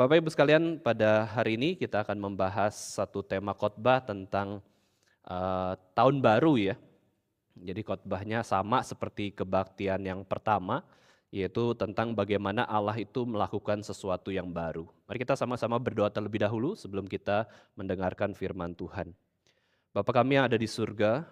Bapak Ibu sekalian, pada hari ini kita akan membahas satu tema khotbah tentang tahun baru ya. Jadi khotbahnya sama seperti kebaktian yang pertama, yaitu tentang bagaimana Allah itu melakukan sesuatu yang baru. Mari kita sama-sama berdoa terlebih dahulu sebelum kita mendengarkan firman Tuhan. Bapa kami yang ada di surga,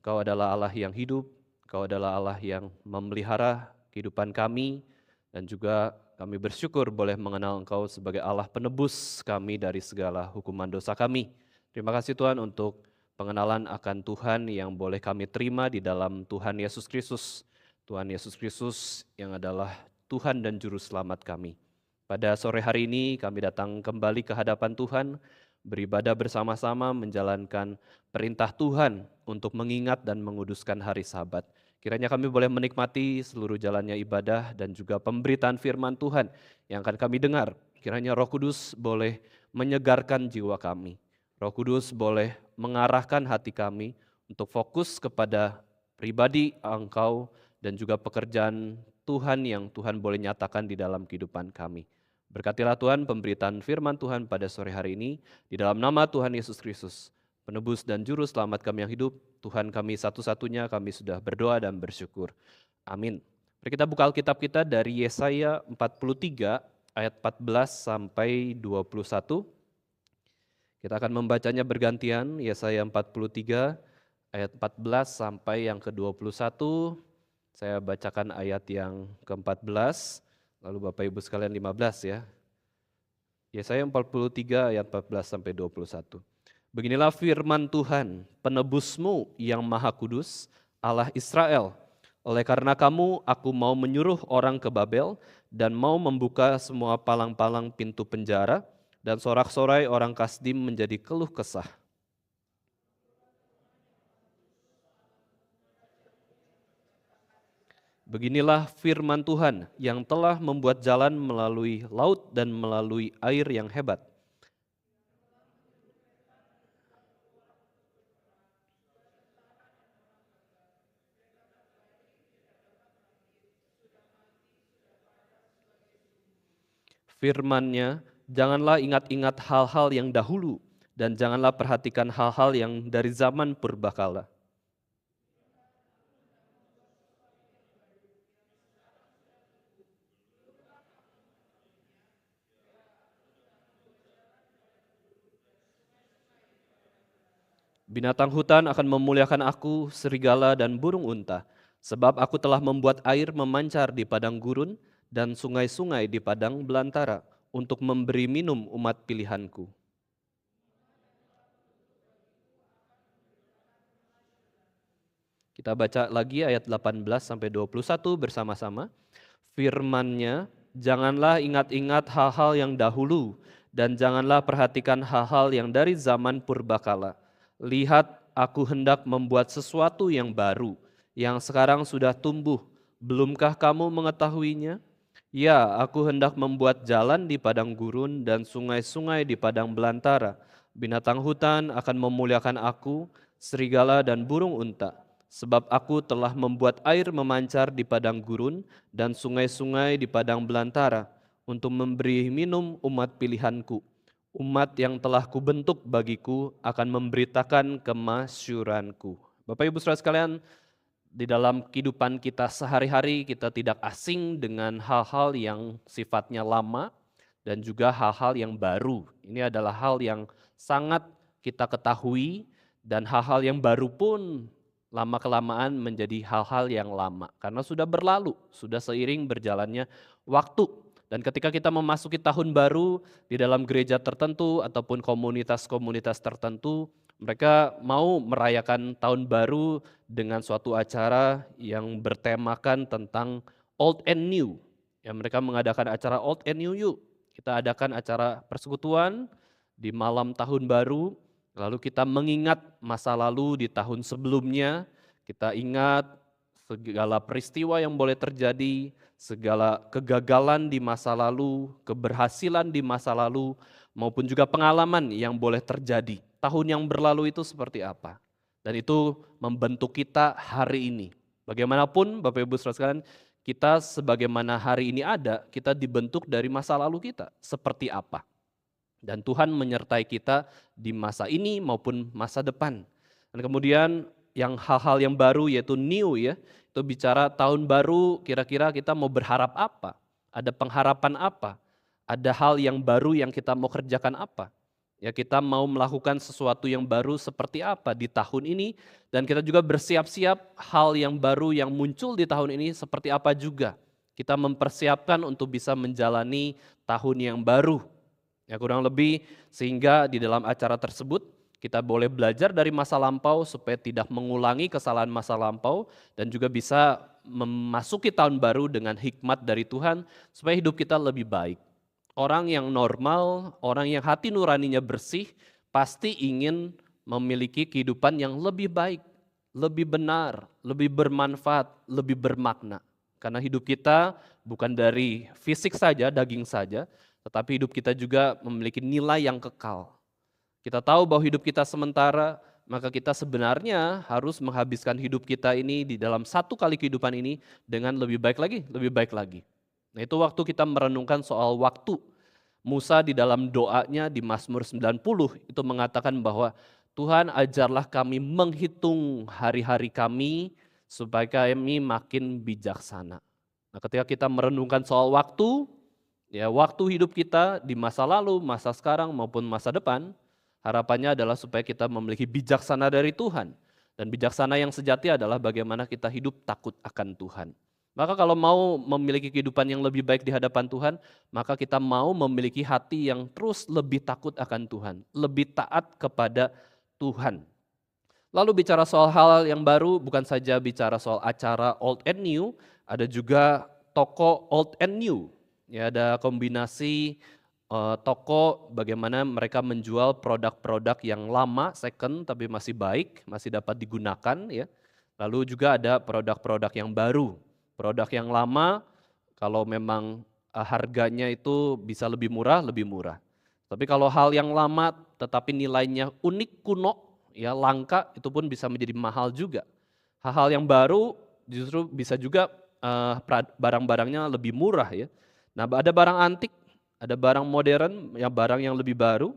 Kau adalah Allah yang hidup, Kau adalah Allah yang memelihara kehidupan kami, dan juga kami bersyukur boleh mengenal Engkau sebagai Allah penebus kami dari segala hukuman dosa kami. Terima kasih Tuhan untuk pengenalan akan Tuhan yang boleh kami terima di dalam Tuhan Yesus Kristus. Tuhan Yesus Kristus yang adalah Tuhan dan Juru Selamat kami. Pada sore hari ini kami datang kembali ke hadapan Tuhan, beribadah bersama-sama menjalankan perintah Tuhan untuk mengingat dan menguduskan hari Sabat. Kiranya kami boleh menikmati seluruh jalannya ibadah dan juga pemberitaan firman Tuhan yang akan kami dengar. Kiranya Roh Kudus boleh menyegarkan jiwa kami. Roh Kudus boleh mengarahkan hati kami untuk fokus kepada pribadi Engkau dan juga pekerjaan Tuhan yang Tuhan boleh nyatakan di dalam kehidupan kami. Berkatilah Tuhan pemberitaan firman Tuhan pada sore hari ini, di dalam nama Tuhan Yesus Kristus, penebus dan juru selamat kami yang hidup, Tuhan kami satu-satunya, kami sudah berdoa dan bersyukur. Amin. Mari kita buka Alkitab kita dari Yesaya 43 ayat 14 sampai 21. Kita akan membacanya bergantian, Yesaya 43 ayat 14 sampai yang ke-21. Saya bacakan ayat yang ke-14, lalu Bapak Ibu sekalian 15 ya. Yesaya 43 ayat 14 sampai 21. Beginilah firman Tuhan, penebusmu yang maha kudus, Allah Israel. Oleh karena kamu, aku mau menyuruh orang ke Babel dan mau membuka semua palang-palang pintu penjara dan sorak-sorai orang Kasdim menjadi keluh kesah. Beginilah firman Tuhan yang telah membuat jalan melalui laut dan melalui air yang hebat. Firman-Nya, janganlah ingat-ingat hal-hal yang dahulu dan janganlah perhatikan hal-hal yang dari zaman purbakala. Binatang hutan akan memuliakan aku, serigala dan burung unta, sebab aku telah membuat air memancar di padang gurun dan sungai-sungai di padang belantara untuk memberi minum umat pilihanku. Kita baca lagi ayat 18 sampai 21 bersama-sama. Firman-Nya, janganlah ingat-ingat hal-hal yang dahulu dan janganlah perhatikan hal-hal yang dari zaman purbakala. Lihat, aku hendak membuat sesuatu yang baru, yang sekarang sudah tumbuh. Belumkah kamu mengetahuinya? Ya, aku hendak membuat jalan di padang gurun dan sungai-sungai di padang belantara. Binatang hutan akan memuliakan aku, serigala dan burung unta. Sebab aku telah membuat air memancar di padang gurun dan sungai-sungai di padang belantara untuk memberi minum umat pilihanku. Umat yang telah kubentuk bagiku akan memberitakan kemasyuranku. Bapak Ibu Saudara sekalian, di dalam kehidupan kita sehari-hari kita tidak asing dengan hal-hal yang sifatnya lama dan juga hal-hal yang baru. Ini adalah hal yang sangat kita ketahui dan hal-hal yang baru pun lama-kelamaan menjadi hal-hal yang lama karena sudah berlalu, sudah seiring berjalannya waktu. Dan ketika kita memasuki tahun baru di dalam gereja tertentu ataupun komunitas-komunitas tertentu, mereka mau merayakan tahun baru dengan suatu acara yang bertemakan tentang old and new. Ya, mereka mengadakan acara old and new yuk. Kita adakan acara persekutuan di malam tahun baru, lalu kita mengingat masa lalu di tahun sebelumnya, kita ingat segala peristiwa yang boleh terjadi, segala kegagalan di masa lalu, keberhasilan di masa lalu, maupun juga pengalaman yang boleh terjadi. Tahun yang berlalu itu seperti apa? Dan itu membentuk kita hari ini. Bagaimanapun Bapak Ibu Saudara sekalian, kita sebagaimana hari ini ada, kita dibentuk dari masa lalu kita, seperti apa. Dan Tuhan menyertai kita di masa ini maupun masa depan. Dan kemudian yang hal-hal yang baru yaitu new ya, itu bicara tahun baru, kira-kira kita mau berharap apa? Ada pengharapan apa? Ada hal yang baru yang kita mau kerjakan apa? Ya kita mau melakukan sesuatu yang baru seperti apa di tahun ini, dan kita juga bersiap-siap hal yang baru yang muncul di tahun ini seperti apa juga. Kita mempersiapkan untuk bisa menjalani tahun yang baru. Ya kurang lebih sehingga di dalam acara tersebut kita boleh belajar dari masa lampau supaya tidak mengulangi kesalahan masa lampau dan juga bisa memasuki tahun baru dengan hikmat dari Tuhan supaya hidup kita lebih baik. Orang yang normal, orang yang hati nuraninya bersih, pasti ingin memiliki kehidupan yang lebih baik, lebih benar, lebih bermanfaat, lebih bermakna. Karena hidup kita bukan dari fisik saja, daging saja, tetapi hidup kita juga memiliki nilai yang kekal. Kita tahu bahwa hidup kita sementara, maka kita sebenarnya harus menghabiskan hidup kita ini di dalam satu kali kehidupan ini dengan lebih baik lagi, lebih baik lagi. Nah itu waktu kita merenungkan soal waktu. Musa di dalam doanya di Mazmur 90 itu mengatakan bahwa Tuhan ajarlah kami menghitung hari-hari kami supaya kami makin bijaksana. Nah ketika kita merenungkan soal waktu, ya waktu hidup kita di masa lalu, masa sekarang maupun masa depan, harapannya adalah supaya kita memiliki bijaksana dari Tuhan. Dan bijaksana yang sejati adalah bagaimana kita hidup takut akan Tuhan. Maka kalau mau memiliki kehidupan yang lebih baik di hadapan Tuhan, maka kita mau memiliki hati yang terus lebih takut akan Tuhan, lebih taat kepada Tuhan. Lalu bicara soal hal yang baru, bukan saja bicara soal acara old and new, ada juga toko old and new. Ya, ada kombinasi toko bagaimana mereka menjual produk-produk yang lama, second tapi masih baik, masih dapat digunakan ya. Lalu juga ada produk-produk yang baru. Produk yang lama kalau memang harganya itu bisa lebih murah, lebih murah. Tapi kalau hal yang lama tetapi nilainya unik, kuno, ya langka, itu pun bisa menjadi mahal juga. Hal-hal yang baru justru bisa juga barang-barangnya lebih murah ya. Nah ada barang antik, ada barang modern, ya barang yang lebih baru.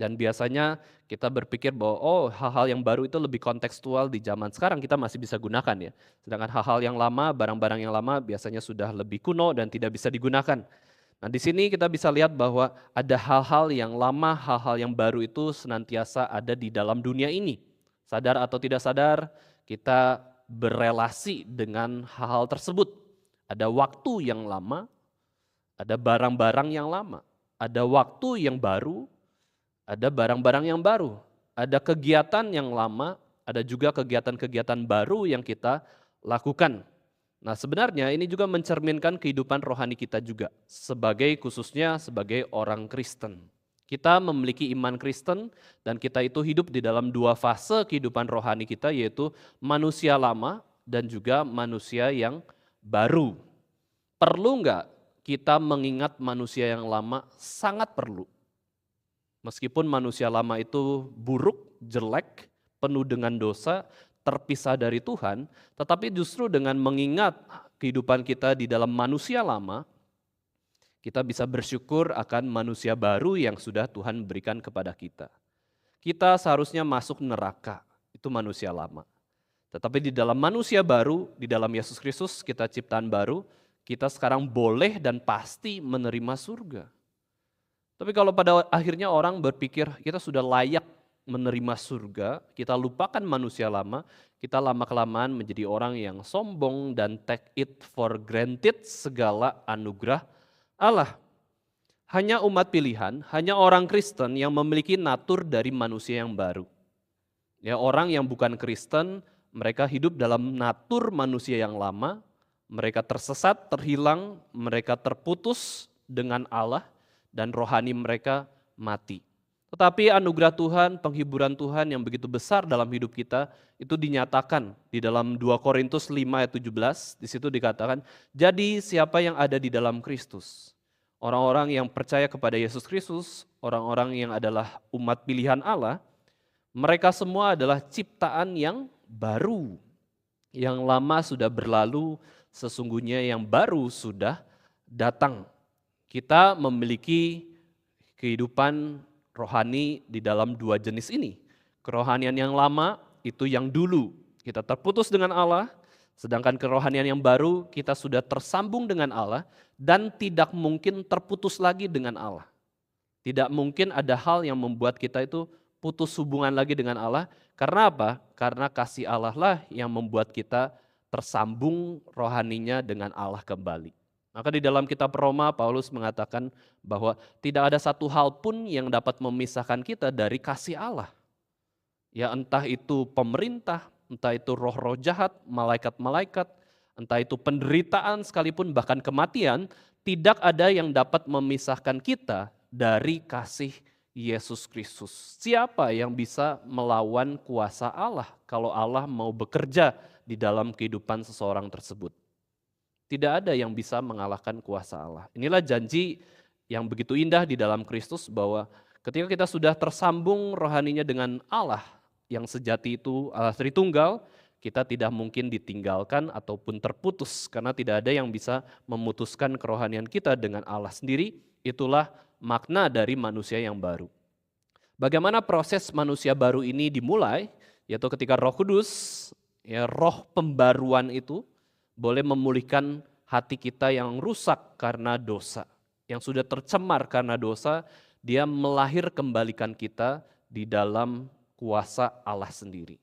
Dan biasanya kita berpikir bahwa oh hal-hal yang baru itu lebih kontekstual di zaman sekarang kita masih bisa gunakan ya. Sedangkan hal-hal yang lama, barang-barang yang lama biasanya sudah lebih kuno dan tidak bisa digunakan. Nah di sini kita bisa lihat bahwa ada hal-hal yang lama, hal-hal yang baru itu senantiasa ada di dalam dunia ini. Sadar atau tidak sadar kita berelasi dengan hal-hal tersebut. Ada waktu yang lama, ada barang-barang yang lama, ada waktu yang baru, ada barang-barang yang baru, ada kegiatan yang lama, ada juga kegiatan-kegiatan baru yang kita lakukan. Nah sebenarnya ini juga mencerminkan kehidupan rohani kita juga, khususnya sebagai orang Kristen. Kita memiliki iman Kristen dan kita itu hidup di dalam dua fase kehidupan rohani kita, yaitu manusia lama dan juga manusia yang baru. Perlu nggak kita mengingat manusia yang lama? Sangat perlu. Meskipun manusia lama itu buruk, jelek, penuh dengan dosa, terpisah dari Tuhan, tetapi justru dengan mengingat kehidupan kita di dalam manusia lama, kita bisa bersyukur akan manusia baru yang sudah Tuhan berikan kepada kita. Kita seharusnya masuk neraka, itu manusia lama. Tetapi di dalam manusia baru, di dalam Yesus Kristus kita ciptaan baru, kita sekarang boleh dan pasti menerima surga. Tapi kalau pada akhirnya orang berpikir kita sudah layak menerima surga, kita lupakan manusia lama, kita lama-kelamaan menjadi orang yang sombong dan take it for granted segala anugerah Allah. Hanya umat pilihan, hanya orang Kristen yang memiliki natur dari manusia yang baru. Ya, orang yang bukan Kristen, mereka hidup dalam natur manusia yang lama, mereka tersesat, terhilang, mereka terputus dengan Allah, dan rohani mereka mati. Tetapi anugerah Tuhan, penghiburan Tuhan yang begitu besar dalam hidup kita itu dinyatakan di dalam 2 Korintus 5 ayat 17, di situ dikatakan, jadi siapa yang ada di dalam Kristus? Orang-orang yang percaya kepada Yesus Kristus, orang-orang yang adalah umat pilihan Allah, mereka semua adalah ciptaan yang baru. Yang lama sudah berlalu, sesungguhnya yang baru sudah datang. Kita memiliki kehidupan rohani di dalam dua jenis ini. Kerohanian yang lama itu yang dulu kita terputus dengan Allah, sedangkan kerohanian yang baru kita sudah tersambung dengan Allah dan tidak mungkin terputus lagi dengan Allah. Tidak mungkin ada hal yang membuat kita itu putus hubungan lagi dengan Allah. Karena apa? Karena kasih Allah lah yang membuat kita tersambung rohaninya dengan Allah kembali. Maka di dalam kitab Roma, Paulus mengatakan bahwa tidak ada satu hal pun yang dapat memisahkan kita dari kasih Allah. Ya entah itu pemerintah, entah itu roh-roh jahat, malaikat-malaikat, entah itu penderitaan sekalipun bahkan kematian, tidak ada yang dapat memisahkan kita dari kasih Yesus Kristus. Siapa yang bisa melawan kuasa Allah kalau Allah mau bekerja di dalam kehidupan seseorang tersebut? Tidak ada yang bisa mengalahkan kuasa Allah. Inilah janji yang begitu indah di dalam Kristus bahwa ketika kita sudah tersambung rohaninya dengan Allah yang sejati itu Allah Tritunggal, kita tidak mungkin ditinggalkan ataupun terputus karena tidak ada yang bisa memutuskan kerohanian kita dengan Allah sendiri. Itulah makna dari manusia yang baru. Bagaimana proses manusia baru ini dimulai? Yaitu ketika Roh Kudus, ya roh pembaruan itu boleh memulihkan hati kita yang rusak karena dosa. Yang sudah tercemar karena dosa, dia melahir kembalikan kita di dalam kuasa Allah sendiri.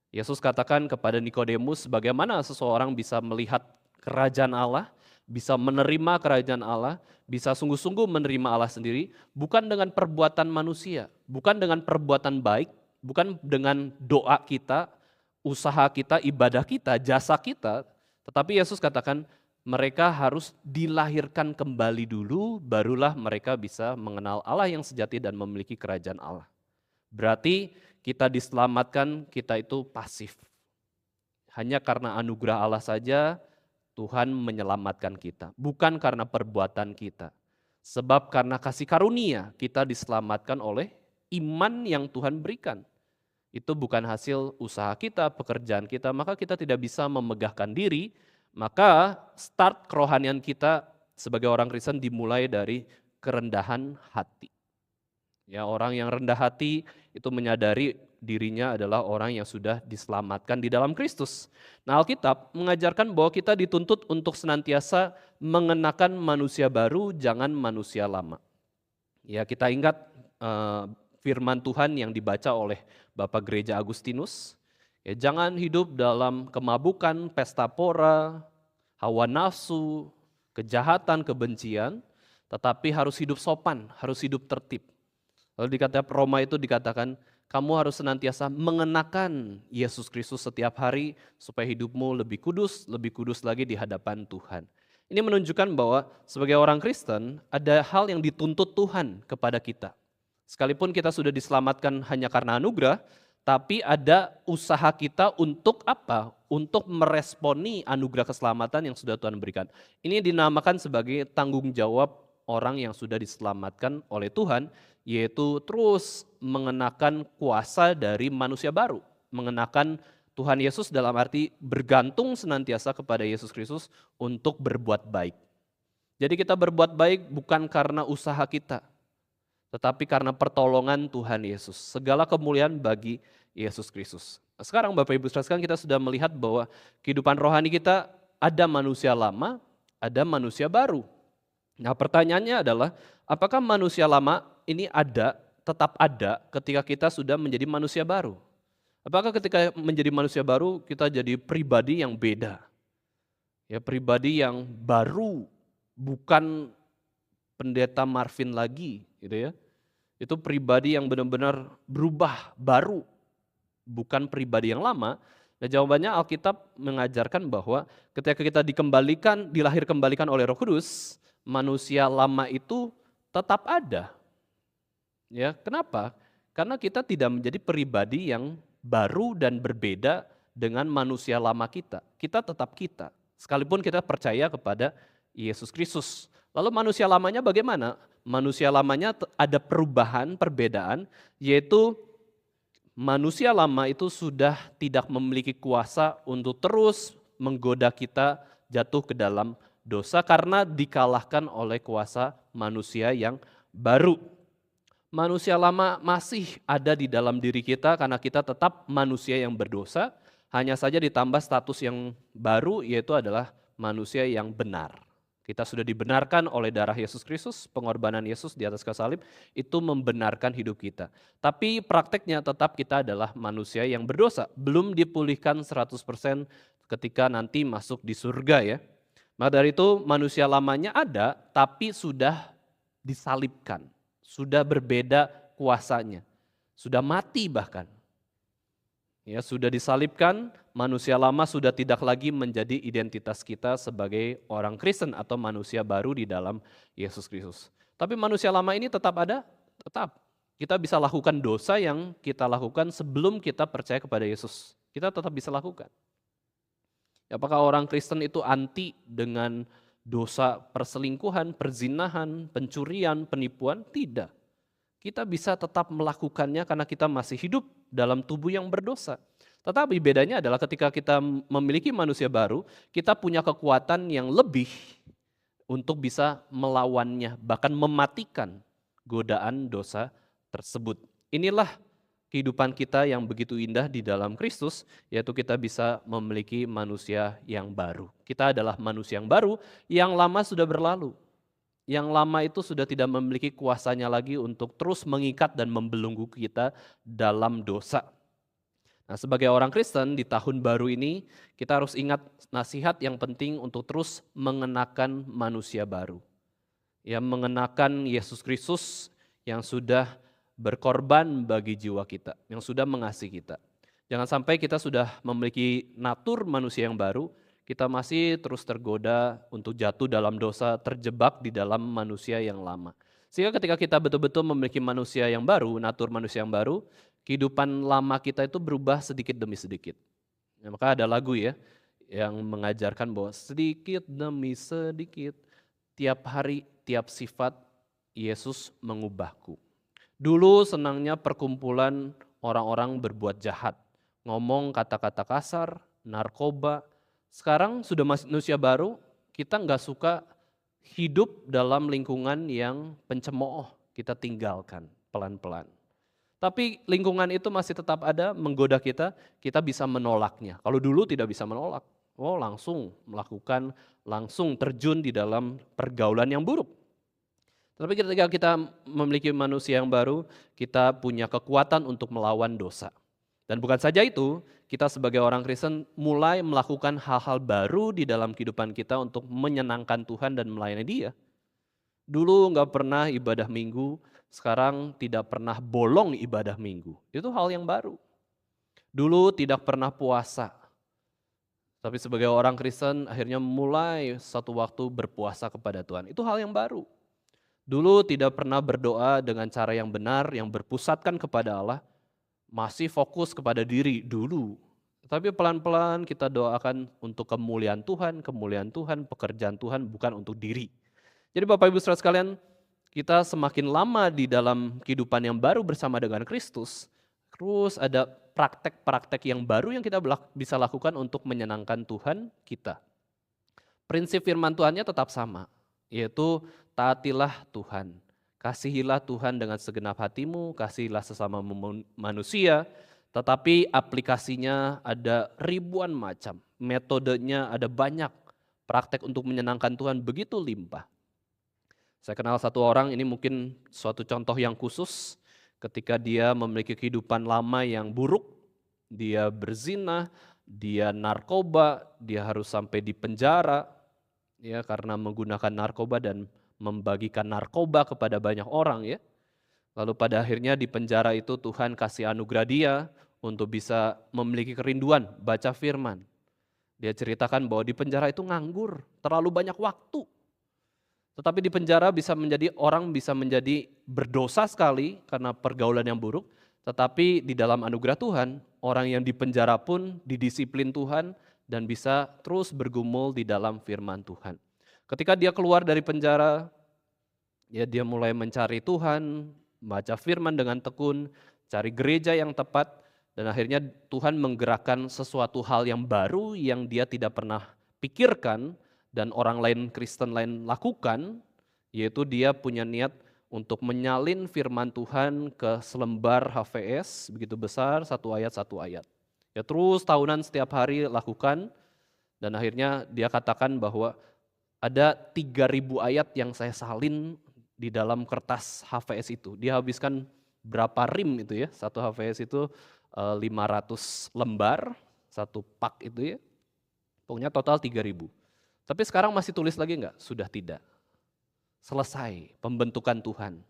Yesus katakan kepada Nikodemus, bagaimana seseorang bisa melihat kerajaan Allah, bisa menerima kerajaan Allah, bisa sungguh-sungguh menerima Allah sendiri, bukan dengan perbuatan manusia, bukan dengan perbuatan baik, bukan dengan doa kita, usaha kita, ibadah kita, jasa kita, tetapi Yesus katakan mereka harus dilahirkan kembali dulu, barulah mereka bisa mengenal Allah yang sejati dan memiliki kerajaan Allah. Berarti kita diselamatkan, kita itu pasif. Hanya karena anugerah Allah saja Tuhan menyelamatkan kita, bukan karena perbuatan kita. Sebab karena kasih karunia kita diselamatkan oleh iman yang Tuhan berikan. Itu bukan hasil usaha kita, pekerjaan kita, maka kita tidak bisa memegahkan diri, maka start kerohanian kita sebagai orang Kristen dimulai dari kerendahan hati. Ya, orang yang rendah hati itu menyadari dirinya adalah orang yang sudah diselamatkan di dalam Kristus. Nah, Alkitab mengajarkan bahwa kita dituntut untuk senantiasa mengenakan manusia baru, jangan manusia lama. Ya, kita ingat firman Tuhan yang dibaca oleh Bapak Gereja Agustinus, ya, jangan hidup dalam kemabukan, pesta pora, hawa nafsu, kejahatan, kebencian, tetapi harus hidup sopan, harus hidup tertib. Lalu di kitab Roma itu dikatakan, kamu harus senantiasa mengenakan Yesus Kristus setiap hari supaya hidupmu lebih kudus lagi di hadapan Tuhan. Ini menunjukkan bahwa sebagai orang Kristen ada hal yang dituntut Tuhan kepada kita. Sekalipun kita sudah diselamatkan hanya karena anugerah, tapi ada usaha kita untuk apa? Untuk meresponi anugerah keselamatan yang sudah Tuhan berikan. Ini dinamakan sebagai tanggung jawab orang yang sudah diselamatkan oleh Tuhan, yaitu terus mengenakan kuasa dari manusia baru. Mengenakan Tuhan Yesus dalam arti bergantung senantiasa kepada Yesus Kristus untuk berbuat baik. Jadi kita berbuat baik bukan karena usaha kita, tetapi karena pertolongan Tuhan Yesus. Segala kemuliaan bagi Yesus Kristus. Sekarang Bapak Ibu sekalian kita sudah melihat bahwa kehidupan rohani kita ada manusia lama, ada manusia baru. Nah pertanyaannya adalah apakah manusia lama ini tetap ada ketika kita sudah menjadi manusia baru? Apakah ketika menjadi manusia baru kita jadi pribadi yang beda? Ya pribadi yang baru, bukan pendeta Marvin lagi gitu ya. Itu pribadi yang benar-benar berubah, baru, bukan pribadi yang lama. Nah jawabannya Alkitab mengajarkan bahwa ketika kita dilahir kembalikan oleh Roh Kudus, manusia lama itu tetap ada. Ya, kenapa? Karena kita tidak menjadi pribadi yang baru dan berbeda dengan manusia lama kita. Kita tetap kita, sekalipun kita percaya kepada Yesus Kristus. Lalu manusia lamanya bagaimana? Manusia lamanya ada perubahan, perbedaan, yaitu manusia lama itu sudah tidak memiliki kuasa untuk terus menggoda kita jatuh ke dalam dosa karena dikalahkan oleh kuasa manusia yang baru. Manusia lama masih ada di dalam diri kita karena kita tetap manusia yang berdosa, hanya saja ditambah status yang baru yaitu adalah manusia yang benar. Kita sudah dibenarkan oleh darah Yesus Kristus, pengorbanan Yesus di atas kayu salib itu membenarkan hidup kita. Tapi prakteknya tetap kita adalah manusia yang berdosa, belum dipulihkan 100% ketika nanti masuk di surga ya. Maka dari itu manusia lamanya ada tapi sudah disalibkan. Sudah berbeda kuasanya, sudah mati bahkan. Ya, sudah disalibkan, manusia lama sudah tidak lagi menjadi identitas kita sebagai orang Kristen atau manusia baru di dalam Yesus Kristus. Tapi manusia lama ini tetap ada, tetap. Kita bisa lakukan dosa yang kita lakukan sebelum kita percaya kepada Yesus. Kita tetap bisa lakukan. Apakah orang Kristen itu anti dengan dosa perselingkuhan, perzinahan, pencurian, penipuan? Tidak. Kita bisa tetap melakukannya karena kita masih hidup dalam tubuh yang berdosa. Tetapi bedanya adalah ketika kita memiliki manusia baru, kita punya kekuatan yang lebih untuk bisa melawannya, bahkan mematikan godaan dosa tersebut. Inilah kehidupan kita yang begitu indah di dalam Kristus, yaitu kita bisa memiliki manusia yang baru. Kita adalah manusia yang baru, yang lama sudah berlalu. Yang lama itu sudah tidak memiliki kuasanya lagi untuk terus mengikat dan membelenggu kita dalam dosa. Nah, sebagai orang Kristen di tahun baru ini, kita harus ingat nasihat yang penting untuk terus mengenakan manusia baru. Ya, mengenakan Yesus Kristus yang sudah berkorban bagi jiwa kita, yang sudah mengasihi kita. Jangan sampai kita sudah memiliki natur manusia yang baru, kita masih terus tergoda untuk jatuh dalam dosa, terjebak di dalam manusia yang lama. Sehingga ketika kita betul-betul memiliki manusia yang baru, natur manusia yang baru, kehidupan lama kita itu berubah sedikit demi sedikit. Ya, maka ada lagu ya, yang mengajarkan bahwa sedikit demi sedikit, tiap hari, tiap sifat, Yesus mengubahku. Dulu senangnya perkumpulan orang-orang berbuat jahat, ngomong kata-kata kasar, narkoba. Sekarang sudah manusia baru, kita nggak suka hidup dalam lingkungan yang pencemooh, kita tinggalkan pelan-pelan. Tapi lingkungan itu masih tetap ada, menggoda kita bisa menolaknya. Kalau dulu tidak bisa menolak, langsung melakukan, langsung terjun di dalam pergaulan yang buruk. Tapi ketika kita memiliki manusia yang baru, kita punya kekuatan untuk melawan dosa. Dan bukan saja itu, kita sebagai orang Kristen mulai melakukan hal-hal baru di dalam kehidupan kita untuk menyenangkan Tuhan dan melayani Dia. Dulu nggak pernah ibadah minggu, sekarang tidak pernah bolong ibadah minggu. Itu hal yang baru. Dulu tidak pernah puasa, tapi sebagai orang Kristen akhirnya mulai satu waktu berpuasa kepada Tuhan. Itu hal yang baru. Dulu tidak pernah berdoa dengan cara yang benar, yang berpusatkan kepada Allah, masih fokus kepada diri dulu. Tapi pelan-pelan kita doakan untuk kemuliaan Tuhan, pekerjaan Tuhan bukan untuk diri. Jadi Bapak Ibu Saudara sekalian, kita semakin lama di dalam kehidupan yang baru bersama dengan Kristus, terus ada praktek-praktek yang baru yang kita bisa lakukan untuk menyenangkan Tuhan kita. Prinsip firman Tuhannya tetap sama, yaitu taatilah Tuhan, kasihilah Tuhan dengan segenap hatimu, kasihilah sesama manusia, tetapi aplikasinya ada ribuan macam, metodenya ada banyak, praktek untuk menyenangkan Tuhan begitu limpah. Saya kenal satu orang, ini mungkin suatu contoh yang khusus, ketika dia memiliki kehidupan lama yang buruk, dia berzina, dia narkoba, dia harus sampai di penjara, ya karena menggunakan narkoba dan membagikan narkoba kepada banyak orang ya. Lalu pada akhirnya di penjara itu Tuhan kasih anugerah dia untuk bisa memiliki kerinduan baca firman. Dia ceritakan bahwa di penjara itu nganggur, terlalu banyak waktu. Tetapi di penjara bisa menjadi berdosa sekali karena pergaulan yang buruk. Tetapi di dalam anugerah Tuhan, orang yang di penjara pun didisiplin Tuhan dan bisa terus bergumul di dalam firman Tuhan. Ketika dia keluar dari penjara, ya dia mulai mencari Tuhan, baca firman dengan tekun, cari gereja yang tepat, Dan akhirnya Tuhan menggerakkan sesuatu hal yang baru yang dia tidak pernah pikirkan dan orang lain Kristen lain lakukan, yaitu dia punya niat untuk menyalin firman Tuhan ke selembar HVS begitu besar, satu ayat. Ya terus tahunan setiap hari lakukan, dan akhirnya dia katakan bahwa ada 3.000 ayat yang saya salin di dalam kertas HVS itu. Dia habiskan berapa rim itu ya, satu HVS itu 500 lembar, satu pak itu ya. Pokoknya total 3.000. Tapi sekarang masih tulis lagi enggak? Sudah tidak. Selesai pembentukan Tuhan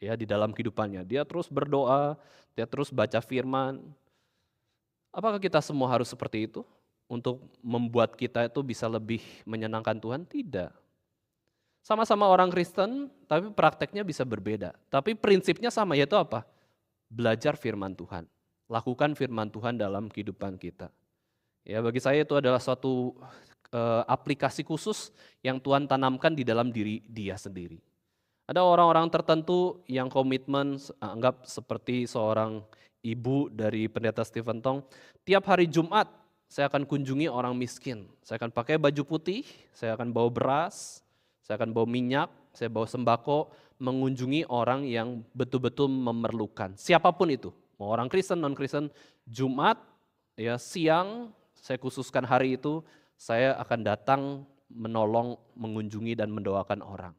ya di dalam kehidupannya. Dia terus berdoa, dia terus baca firman. Apakah kita semua harus seperti itu? Untuk membuat kita itu bisa lebih menyenangkan Tuhan? Tidak. Sama-sama orang Kristen, tapi prakteknya bisa berbeda. Tapi prinsipnya sama, yaitu apa? Belajar firman Tuhan. Lakukan firman Tuhan dalam kehidupan kita. Ya, bagi saya itu adalah suatu aplikasi khusus yang Tuhan tanamkan di dalam diri dia sendiri. Ada orang-orang tertentu yang komitmen, anggap seperti seorang ibu dari pendeta Stephen Tong, tiap hari Jumat saya akan kunjungi orang miskin. Saya akan pakai baju putih, saya akan bawa beras, saya akan bawa minyak, saya bawa sembako, mengunjungi orang yang betul-betul memerlukan. Siapapun itu, mau orang Kristen, non-Kristen, Jumat, ya siang, saya khususkan hari itu, saya akan datang menolong, mengunjungi dan mendoakan orang.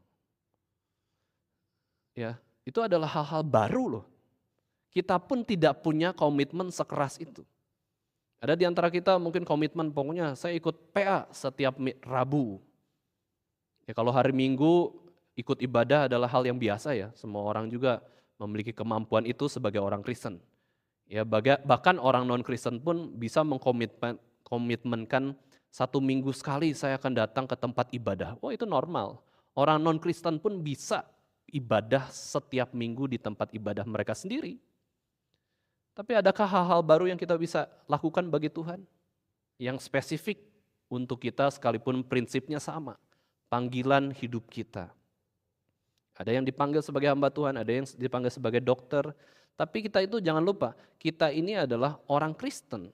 Ya, itu adalah hal-hal baru loh. Kita pun tidak punya komitmen sekeras itu. Ada di antara kita mungkin komitmen pokoknya saya ikut PA setiap Rabu. Ya kalau hari Minggu ikut ibadah adalah hal yang biasa ya. Semua orang juga memiliki kemampuan itu sebagai orang Kristen. Ya bahkan orang non-Kristen pun bisa mengkomitmenkan 1 minggu sekali saya akan datang ke tempat ibadah. Wah itu normal. Orang non-Kristen pun bisa ibadah setiap minggu di tempat ibadah mereka sendiri. Tapi adakah hal-hal baru yang kita bisa lakukan bagi Tuhan? Yang spesifik untuk kita sekalipun prinsipnya sama. Panggilan hidup kita. Ada yang dipanggil sebagai hamba Tuhan, ada yang dipanggil sebagai dokter. Tapi kita itu jangan lupa, kita ini adalah orang Kristen.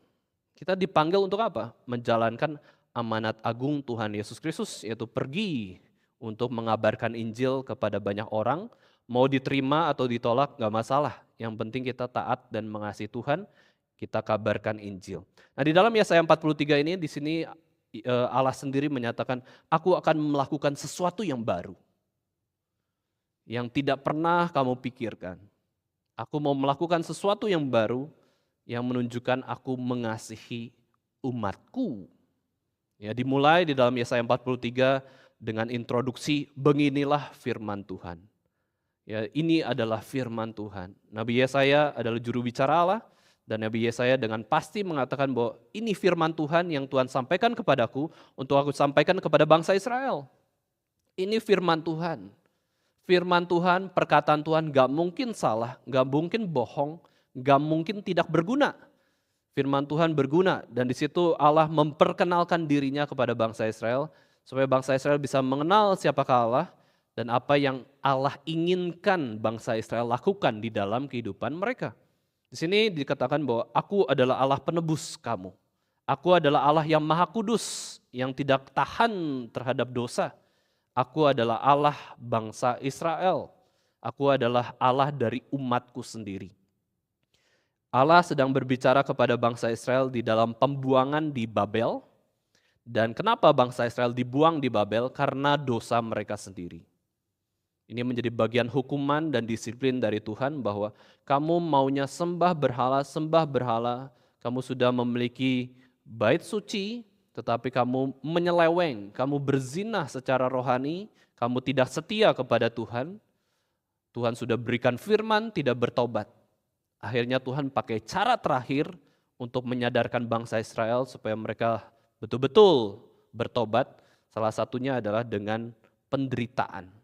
Kita dipanggil untuk apa? Menjalankan amanat agung Tuhan Yesus Kristus, yaitu pergi untuk mengabarkan Injil kepada banyak orang. Mau diterima atau ditolak gak masalah. Yang penting kita taat dan mengasihi Tuhan, kita kabarkan Injil. Nah di dalam Yesaya 43 ini, di sini Allah sendiri menyatakan, aku akan melakukan sesuatu yang baru. Yang tidak pernah kamu pikirkan. Aku mau melakukan sesuatu yang baru, yang menunjukkan aku mengasihi umatku. Ya, dimulai di dalam Yesaya 43 dengan introduksi, beginilah firman Tuhan. Ya, ini adalah firman Tuhan. Nabi Yesaya adalah juru bicara Allah, dan Nabi Yesaya dengan pasti mengatakan bahwa ini firman Tuhan yang Tuhan sampaikan kepadaku untuk aku sampaikan kepada bangsa Israel. Ini firman Tuhan. Firman Tuhan, perkataan Tuhan gak mungkin salah, gak mungkin bohong, gak mungkin tidak berguna. Firman Tuhan berguna, dan di situ Allah memperkenalkan dirinya kepada bangsa Israel supaya bangsa Israel bisa mengenal siapakah Allah dan apa yang Allah inginkan bangsa Israel lakukan di dalam kehidupan mereka. Di sini dikatakan bahwa aku adalah Allah penebus kamu. Aku adalah Allah yang maha kudus, yang tidak tahan terhadap dosa. Aku adalah Allah bangsa Israel. Aku adalah Allah dari umatku sendiri. Allah sedang berbicara kepada bangsa Israel di dalam pembuangan di Babel. Dan kenapa bangsa Israel dibuang di Babel? Karena dosa mereka sendiri. Ini menjadi bagian hukuman dan disiplin dari Tuhan bahwa kamu maunya sembah berhala, kamu sudah memiliki bait suci, tetapi kamu menyeleweng, kamu berzinah secara rohani, kamu tidak setia kepada Tuhan. Tuhan sudah berikan firman, tidak bertobat. Akhirnya Tuhan pakai cara terakhir untuk menyadarkan bangsa Israel supaya mereka betul-betul bertobat. Salah satunya adalah dengan penderitaan.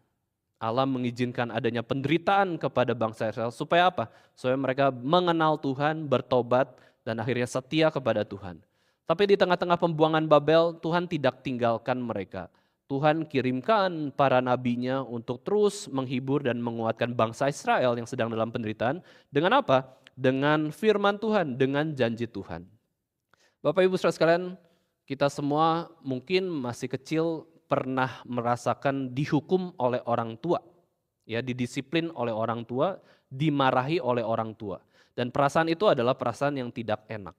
Allah mengizinkan adanya penderitaan kepada bangsa Israel supaya apa? Supaya mereka mengenal Tuhan, bertobat, dan akhirnya setia kepada Tuhan. Tapi di tengah-tengah pembuangan Babel, Tuhan tidak tinggalkan mereka. Tuhan kirimkan para nabinya untuk terus menghibur dan menguatkan bangsa Israel yang sedang dalam penderitaan. Dengan apa? Dengan firman Tuhan, dengan janji Tuhan. Bapak Ibu saudara sekalian, kita semua mungkin masih kecil pernah merasakan dihukum oleh orang tua. Ya, didisiplin oleh orang tua, dimarahi oleh orang tua. Dan perasaan itu adalah perasaan yang tidak enak.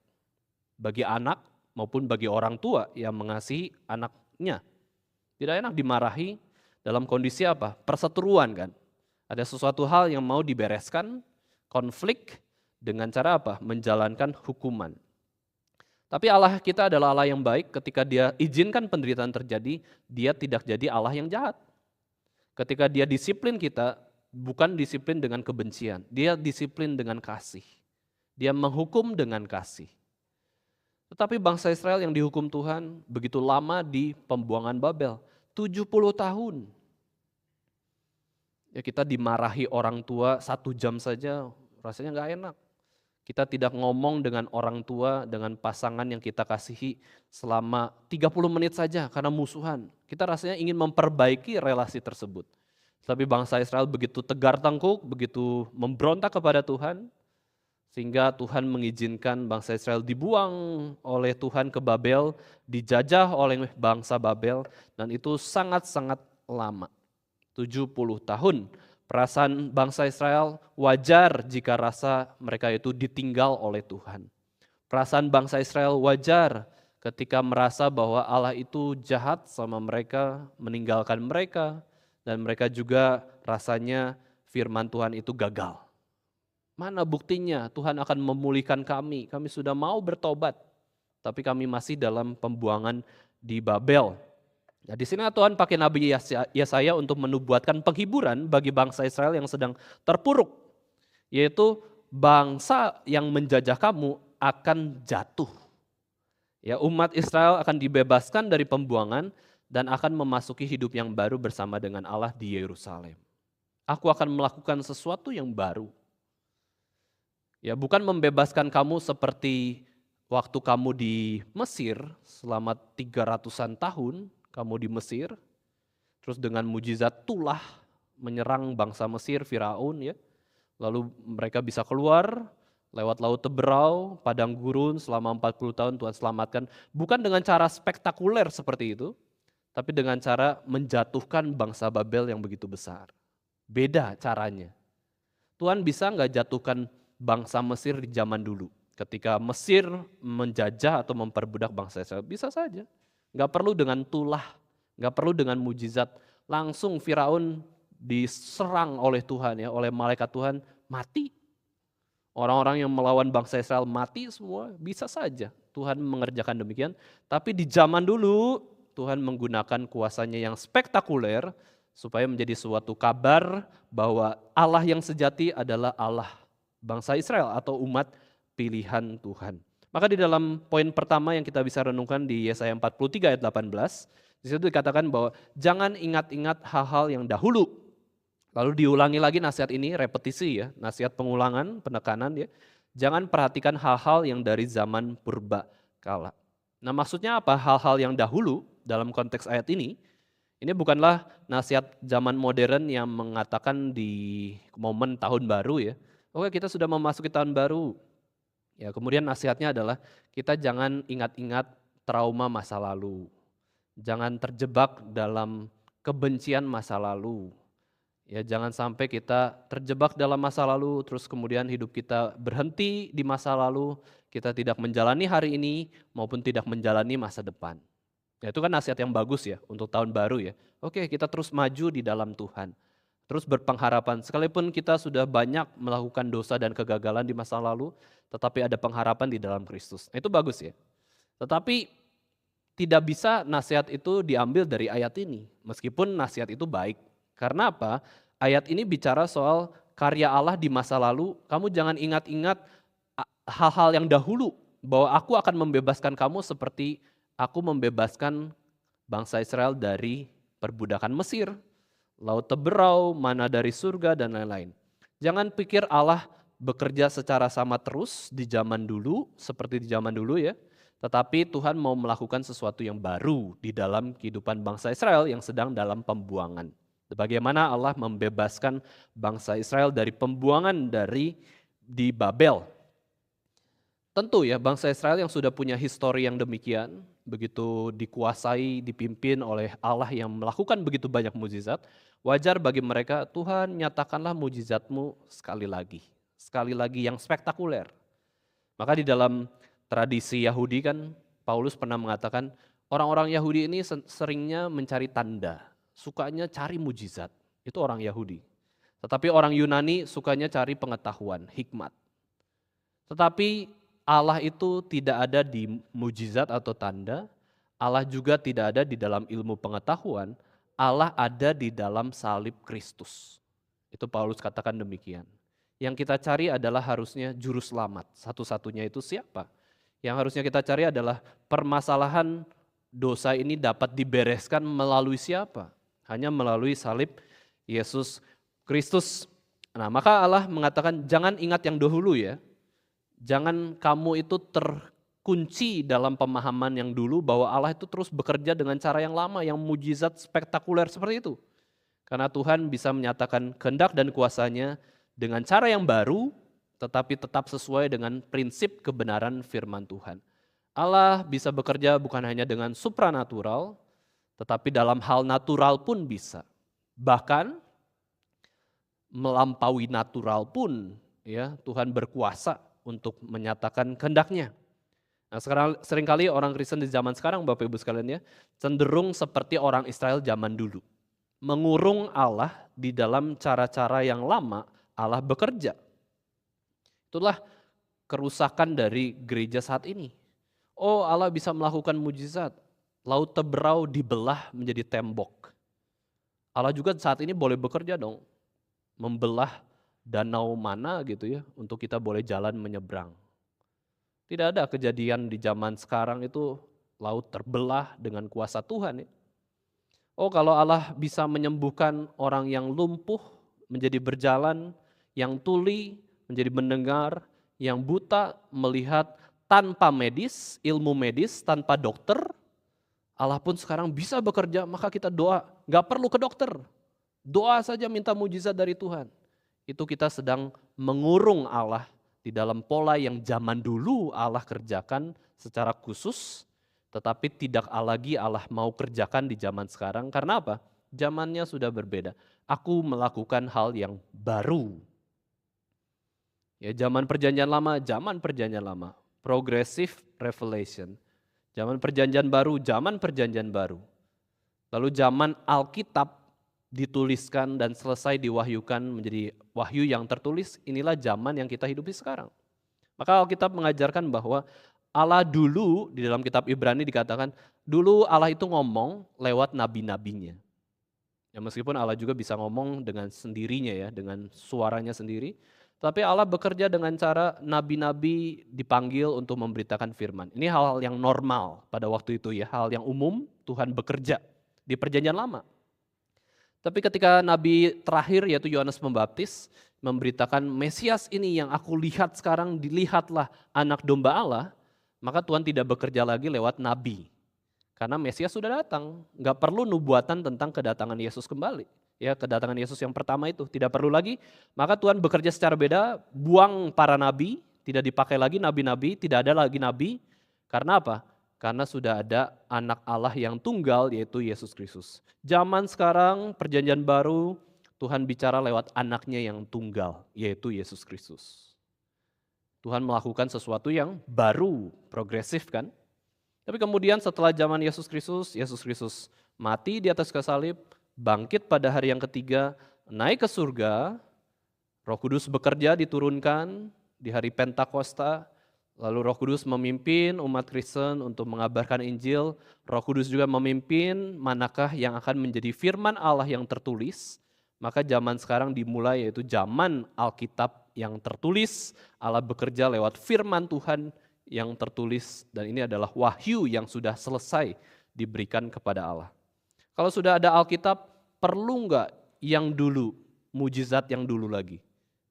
Bagi anak maupun bagi orang tua yang mengasihi anaknya. Tidak enak dimarahi dalam kondisi apa? Perseteruan kan. Ada sesuatu hal yang mau dibereskan, konflik dengan cara apa? Menjalankan hukuman. Tapi Allah kita adalah Allah yang baik, ketika Dia izinkan penderitaan terjadi, Dia tidak jadi Allah yang jahat. Ketika Dia disiplin kita, bukan disiplin dengan kebencian, Dia disiplin dengan kasih. Dia menghukum dengan kasih. Tetapi bangsa Israel yang dihukum Tuhan begitu lama di pembuangan Babel, 70 tahun. Ya, kita dimarahi orang tua 1 jam saja, rasanya nggak enak. Kita tidak ngomong dengan orang tua, dengan pasangan yang kita kasihi selama 30 menit saja karena musuhan. Kita rasanya ingin memperbaiki relasi tersebut. Tapi bangsa Israel begitu tegar tengkuk, begitu memberontak kepada Tuhan, sehingga Tuhan mengizinkan bangsa Israel dibuang oleh Tuhan ke Babel, dijajah oleh bangsa Babel, dan itu sangat-sangat lama, 70 tahun. Perasaan bangsa Israel wajar jika rasa mereka itu ditinggal oleh Tuhan. Perasaan bangsa Israel wajar ketika merasa bahwa Allah itu jahat sama mereka, meninggalkan mereka, dan mereka juga rasanya firman Tuhan itu gagal. Mana buktinya Tuhan akan memulihkan kami sudah mau bertobat, tapi kami masih dalam pembuangan di Babel. Nah, di sini Tuhan pakai Nabi Yesaya untuk menubuatkan penghiburan bagi bangsa Israel yang sedang terpuruk. Yaitu bangsa yang menjajah kamu akan jatuh. Ya, umat Israel akan dibebaskan dari pembuangan dan akan memasuki hidup yang baru bersama dengan Allah di Yerusalem. Aku akan melakukan sesuatu yang baru. Ya, bukan membebaskan kamu seperti waktu kamu di Mesir selama 300-an tahun, kamu di Mesir, terus dengan mujizat tulah menyerang bangsa Mesir, Firaun ya. Lalu mereka bisa keluar lewat Laut Teberau, padang gurun selama 40 tahun Tuhan selamatkan. Bukan dengan cara spektakuler seperti itu, tapi dengan cara menjatuhkan bangsa Babel yang begitu besar. Beda caranya. Tuhan bisa nggak jatuhkan bangsa Mesir di zaman dulu? Ketika Mesir menjajah atau memperbudak bangsa Israel, bisa saja. Nggak perlu dengan tulah, nggak perlu dengan mujizat. Langsung Firaun diserang oleh Tuhan ya, oleh malaikat Tuhan, mati. Orang-orang yang melawan bangsa Israel mati semua, bisa saja Tuhan mengerjakan demikian. Tapi di zaman dulu Tuhan menggunakan kuasanya yang spektakuler supaya menjadi suatu kabar bahwa Allah yang sejati adalah Allah bangsa Israel atau umat pilihan Tuhan. Maka di dalam poin pertama yang kita bisa renungkan di Yesaya 43 ayat 18, di situ dikatakan bahwa jangan ingat-ingat hal-hal yang dahulu. Lalu diulangi lagi nasihat ini, repetisi ya, nasihat pengulangan, penekanan ya. Jangan perhatikan hal-hal yang dari zaman purba kala. Nah, maksudnya apa hal-hal yang dahulu dalam konteks ayat ini? Ini bukanlah nasihat zaman modern yang mengatakan di momen tahun baru ya. Oke, kita sudah memasuki tahun baru. Ya, kemudian nasihatnya adalah kita jangan ingat-ingat trauma masa lalu. Jangan terjebak dalam kebencian masa lalu. Ya, jangan sampai kita terjebak dalam masa lalu terus kemudian hidup kita berhenti di masa lalu, kita tidak menjalani hari ini maupun tidak menjalani masa depan. Ya, itu kan nasihat yang bagus ya untuk tahun baru ya. Oke, kita terus maju di dalam Tuhan. Terus berpengharapan, sekalipun kita sudah banyak melakukan dosa dan kegagalan di masa lalu, tetapi ada pengharapan di dalam Kristus. Nah, itu bagus ya. Tetapi tidak bisa nasihat itu diambil dari ayat ini, meskipun nasihat itu baik. Karena apa? Ayat ini bicara soal karya Allah di masa lalu, kamu jangan ingat-ingat hal-hal yang dahulu, bahwa aku akan membebaskan kamu seperti aku membebaskan bangsa Israel dari perbudakan Mesir. Laut Teberau, mana dari surga, dan lain-lain. Jangan pikir Allah bekerja secara sama terus di zaman dulu, seperti di zaman dulu ya. Tetapi Tuhan mau melakukan sesuatu yang baru di dalam kehidupan bangsa Israel yang sedang dalam pembuangan. Bagaimana Allah membebaskan bangsa Israel dari pembuangan dari di Babel. Tentu ya, bangsa Israel yang sudah punya histori yang demikian, begitu dikuasai, dipimpin oleh Allah yang melakukan begitu banyak mujizat, wajar bagi mereka, Tuhan nyatakanlah mujizat-Mu sekali lagi yang spektakuler. Maka di dalam tradisi Yahudi kan, Paulus pernah mengatakan, orang-orang Yahudi ini seringnya mencari tanda, sukanya cari mujizat, itu orang Yahudi. Tetapi orang Yunani sukanya cari pengetahuan, hikmat. Tetapi Allah itu tidak ada di mujizat atau tanda, Allah juga tidak ada di dalam ilmu pengetahuan, Allah ada di dalam salib Kristus. Itu Paulus katakan demikian. Yang kita cari adalah harusnya juru selamat, satu-satunya itu siapa? Yang harusnya kita cari adalah permasalahan dosa ini dapat dibereskan melalui siapa? Hanya melalui salib Yesus Kristus. Nah, maka Allah mengatakan jangan ingat yang dahulu ya. Jangan kamu itu terkunci dalam pemahaman yang dulu bahwa Allah itu terus bekerja dengan cara yang lama, yang mujizat spektakuler seperti itu. Karena Tuhan bisa menyatakan kehendak dan kuasanya dengan cara yang baru, tetapi tetap sesuai dengan prinsip kebenaran firman Tuhan. Allah bisa bekerja bukan hanya dengan supranatural, tetapi dalam hal natural pun bisa. Bahkan melampaui natural pun ya Tuhan berkuasa untuk menyatakan kehendaknya. Nah, seringkali orang Kristen di zaman sekarang, Bapak Ibu sekalian ya, cenderung seperti orang Israel zaman dulu. Mengurung Allah di dalam cara-cara yang lama Allah bekerja. Itulah kerusakan dari gereja saat ini. Oh, Allah bisa melakukan mujizat. Laut Teberau dibelah menjadi tembok. Allah juga saat ini boleh bekerja dong. Membelah danau mana gitu ya, untuk kita boleh jalan menyeberang. Tidak ada kejadian di zaman sekarang itu laut terbelah dengan kuasa Tuhan ya. Oh, kalau Allah bisa menyembuhkan orang yang lumpuh menjadi berjalan, yang tuli menjadi mendengar, yang buta melihat tanpa medis, ilmu medis, tanpa dokter, Allah pun sekarang bisa bekerja, maka kita doa, gak perlu ke dokter. Doa saja minta mujizat dari Tuhan. Itu kita sedang mengurung Allah di dalam pola yang zaman dulu Allah kerjakan secara khusus, tetapi tidak lagi Allah mau kerjakan di zaman sekarang. Karena apa? Zamannya sudah berbeda. Aku melakukan hal yang baru. Ya, zaman perjanjian lama. Progressive revelation. Zaman perjanjian baru. Lalu zaman Alkitab dituliskan dan selesai diwahyukan menjadi wahyu yang tertulis, inilah zaman yang kita hidupi sekarang. Maka Alkitab mengajarkan bahwa Allah dulu, di dalam kitab Ibrani dikatakan, dulu Allah itu ngomong lewat nabi-nabinya. Ya, meskipun Allah juga bisa ngomong dengan sendirinya ya, dengan suaranya sendiri, tapi Allah bekerja dengan cara nabi-nabi dipanggil untuk memberitakan firman. Ini hal-hal yang normal pada waktu itu ya, hal yang umum Tuhan bekerja di perjanjian lama. Tapi ketika nabi terakhir yaitu Yohanes Pembaptis memberitakan Mesias ini yang aku lihat sekarang, dilihatlah anak domba Allah, maka Tuhan tidak bekerja lagi lewat nabi. Karena Mesias sudah datang, gak perlu nubuatan tentang kedatangan Yesus kembali. Ya, kedatangan Yesus yang pertama itu tidak perlu lagi, maka Tuhan bekerja secara beda, buang para nabi, tidak dipakai lagi nabi-nabi, tidak ada lagi nabi. Karena apa? Karena sudah ada anak Allah yang tunggal yaitu Yesus Kristus. Zaman sekarang perjanjian baru Tuhan bicara lewat anaknya yang tunggal yaitu Yesus Kristus. Tuhan melakukan sesuatu yang baru, progresif kan. Tapi kemudian setelah zaman Yesus Kristus mati di atas kayu salib, bangkit pada hari yang ketiga, naik ke surga, Roh Kudus bekerja diturunkan di hari Pentakosta. Lalu Roh Kudus memimpin umat Kristen untuk mengabarkan Injil. Roh Kudus juga memimpin manakah yang akan menjadi firman Allah yang tertulis. Maka zaman sekarang dimulai yaitu zaman Alkitab yang tertulis. Allah bekerja lewat firman Tuhan yang tertulis. Dan ini adalah wahyu yang sudah selesai diberikan kepada Allah. Kalau sudah ada Alkitab, perlu nggak yang dulu, mujizat yang dulu lagi?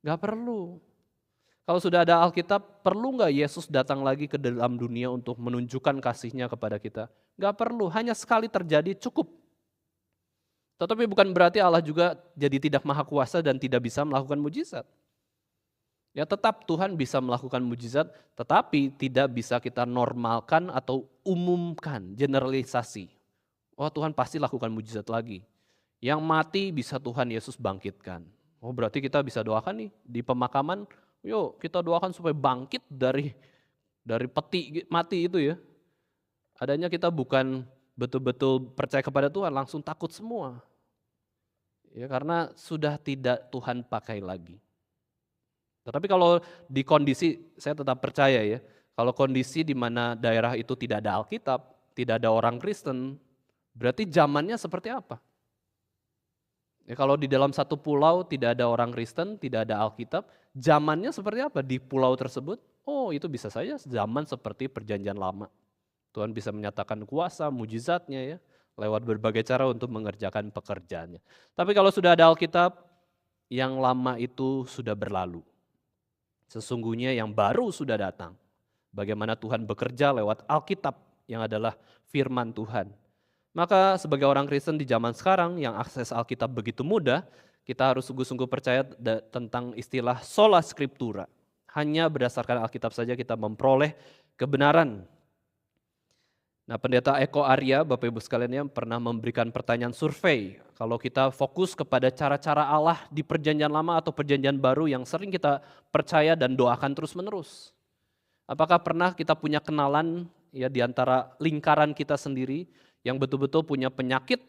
Nggak perlu. Kalau sudah ada Alkitab, perlu nggak Yesus datang lagi ke dalam dunia untuk menunjukkan kasih-Nya kepada kita? Nggak perlu, hanya sekali terjadi cukup. Tetapi bukan berarti Allah juga jadi tidak maha kuasa dan tidak bisa melakukan mujizat. Ya tetap Tuhan bisa melakukan mujizat, tetapi tidak bisa kita normalkan atau umumkan, generalisasi. Oh Tuhan pasti lakukan mujizat lagi. Yang mati bisa Tuhan Yesus bangkitkan. Oh berarti kita bisa doakan nih di pemakaman, yuk kita doakan supaya bangkit dari peti mati itu ya. Adanya kita bukan betul-betul percaya kepada Tuhan, langsung takut semua. Ya karena sudah tidak Tuhan pakai lagi. Tetapi kalau di kondisi, saya tetap percaya ya, kalau kondisi di mana daerah itu tidak ada Alkitab, tidak ada orang Kristen, berarti zamannya seperti apa? Ya, kalau di dalam satu pulau tidak ada orang Kristen, tidak ada Alkitab, zamannya seperti apa di pulau tersebut? Oh itu bisa saja zaman seperti perjanjian lama. Tuhan bisa menyatakan kuasa, mujizatnya ya, lewat berbagai cara untuk mengerjakan pekerjaannya. Tapi kalau sudah ada Alkitab, yang lama itu sudah berlalu. Sesungguhnya yang baru sudah datang. Bagaimana Tuhan bekerja lewat Alkitab yang adalah firman Tuhan. Maka sebagai orang Kristen di zaman sekarang yang akses Alkitab begitu mudah, kita harus sungguh-sungguh percaya tentang istilah sola scriptura. Hanya berdasarkan Alkitab saja kita memperoleh kebenaran. Nah, Pendeta Eko Arya, Bapak Ibu sekalian yang pernah memberikan pertanyaan survei. Kalau kita fokus kepada cara-cara Allah di perjanjian lama atau perjanjian baru yang sering kita percaya dan doakan terus-menerus. Apakah pernah kita punya kenalan ya di antara lingkaran kita sendiri yang betul-betul punya penyakit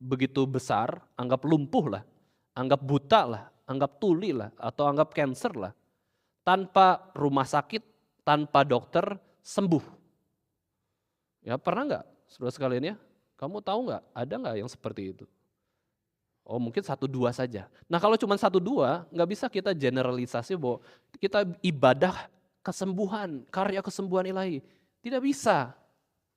begitu besar, anggap lumpuh lah, anggap buta lah, anggap tuli lah, atau anggap cancer lah. Tanpa rumah sakit, tanpa dokter, sembuh. Ya pernah nggak, saudara sekalian ya? Kamu tahu nggak, ada nggak yang seperti itu? Oh mungkin 1-2 saja. Nah kalau cuma 1-2, nggak bisa kita generalisasi bahwa kita ibadah kesembuhan, karya kesembuhan ilahi. Tidak bisa,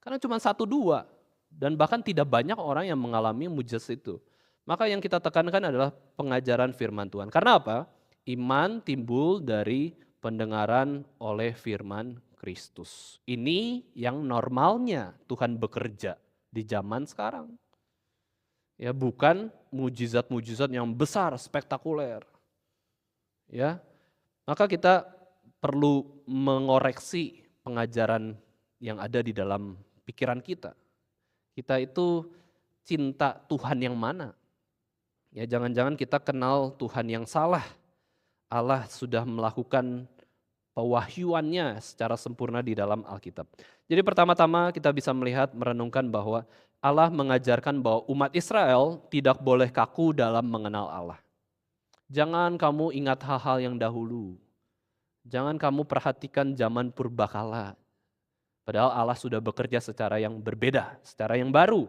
karena cuma 1-2. Dan bahkan tidak banyak orang yang mengalami mujizat itu. Maka yang kita tekankan adalah pengajaran firman Tuhan. Karena apa? Iman timbul dari pendengaran oleh firman Kristus. Ini yang normalnya Tuhan bekerja di zaman sekarang. Ya, bukan mujizat-mujizat yang besar, spektakuler. Ya. Maka kita perlu mengoreksi pengajaran yang ada di dalam pikiran kita. Kita itu cinta Tuhan yang mana? Ya, jangan-jangan kita kenal Tuhan yang salah. Allah sudah melakukan pewahyuannya secara sempurna di dalam Alkitab. Jadi pertama-tama kita bisa melihat, merenungkan bahwa Allah mengajarkan bahwa umat Israel tidak boleh kaku dalam mengenal Allah. Jangan kamu ingat hal-hal yang dahulu. Jangan kamu perhatikan zaman purbakala. Padahal Allah sudah bekerja secara yang berbeda, secara yang baru.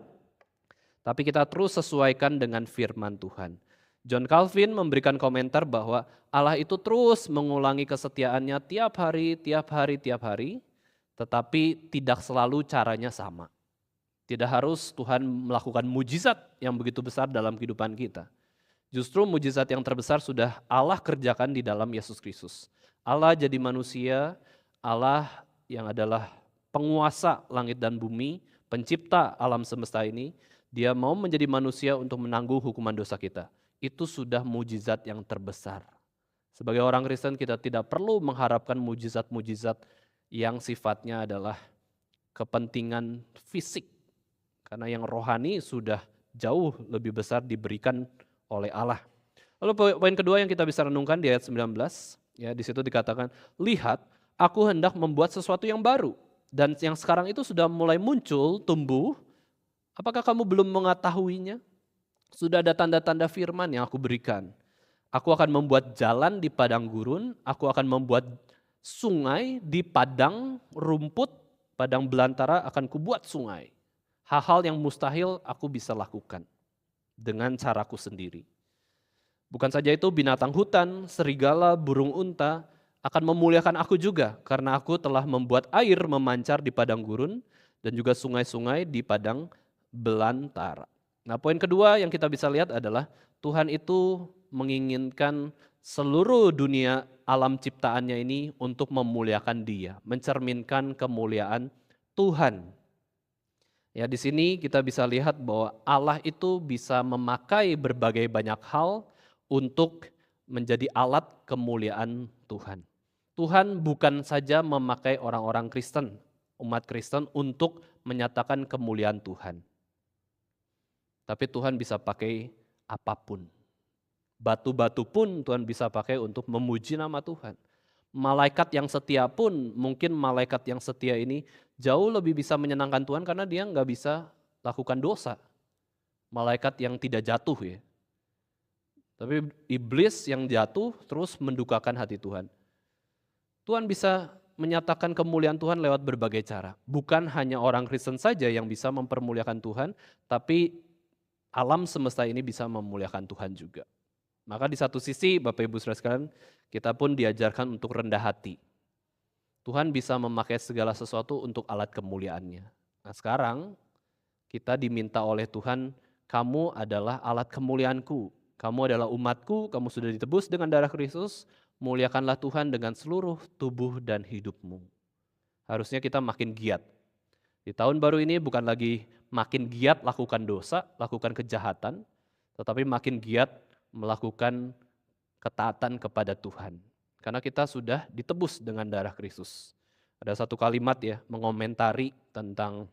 Tapi kita terus sesuaikan dengan firman Tuhan. John Calvin memberikan komentar bahwa Allah itu terus mengulangi kesetiaannya tiap hari, tetapi tidak selalu caranya sama. Tidak harus Tuhan melakukan mujizat yang begitu besar dalam kehidupan kita. Justru mujizat yang terbesar sudah Allah kerjakan di dalam Yesus Kristus. Allah jadi manusia, Allah yang adalah penguasa langit dan bumi, pencipta alam semesta ini, dia mau menjadi manusia untuk menanggung hukuman dosa kita. Itu sudah mujizat yang terbesar. Sebagai orang Kristen kita tidak perlu mengharapkan mujizat-mujizat yang sifatnya adalah kepentingan fisik. Karena yang rohani sudah jauh lebih besar diberikan oleh Allah. Lalu poin kedua yang kita bisa renungkan di ayat 19, ya di situ dikatakan, lihat aku hendak membuat sesuatu yang baru. Dan yang sekarang itu sudah mulai muncul, tumbuh. Apakah kamu belum mengetahuinya? Sudah ada tanda-tanda firman yang aku berikan. Aku akan membuat jalan di padang gurun, aku akan membuat sungai di padang rumput, padang belantara akan kubuat sungai. Hal-hal yang mustahil aku bisa lakukan dengan caraku sendiri. Bukan saja itu, binatang hutan, serigala, burung unta akan memuliakan aku juga karena aku telah membuat air memancar di padang gurun dan juga sungai-sungai di padang belantara. Nah, poin kedua yang kita bisa lihat adalah Tuhan itu menginginkan seluruh dunia alam ciptaannya ini untuk memuliakan Dia, mencerminkan kemuliaan Tuhan. Ya, di sini kita bisa lihat bahwa Allah itu bisa memakai berbagai banyak hal untuk menjadi alat kemuliaan Tuhan. Tuhan bukan saja memakai orang-orang Kristen, umat Kristen untuk menyatakan kemuliaan Tuhan. Tapi Tuhan bisa pakai apapun. Batu-batu pun Tuhan bisa pakai untuk memuji nama Tuhan. Malaikat yang setia pun, mungkin malaikat yang setia ini jauh lebih bisa menyenangkan Tuhan karena dia nggak bisa lakukan dosa. Malaikat yang tidak jatuh ya. Tapi iblis yang jatuh terus mendukakan hati Tuhan. Tuhan bisa menyatakan kemuliaan Tuhan lewat berbagai cara. Bukan hanya orang Kristen saja yang bisa mempermuliakan Tuhan, tapi alam semesta ini bisa memuliakan Tuhan juga. Maka di satu sisi Bapak Ibu Saudara sekalian, kita pun diajarkan untuk rendah hati. Tuhan bisa memakai segala sesuatu untuk alat kemuliaannya. Nah sekarang kita diminta oleh Tuhan, kamu adalah alat kemuliaanku. Kamu adalah umatku, kamu sudah ditebus dengan darah Kristus, muliakanlah Tuhan dengan seluruh tubuh dan hidupmu. Harusnya kita makin giat. Di tahun baru ini bukan lagi makin giat lakukan dosa, lakukan kejahatan, tetapi makin giat melakukan ketaatan kepada Tuhan. Karena kita sudah ditebus dengan darah Kristus. Ada satu kalimat ya mengomentari tentang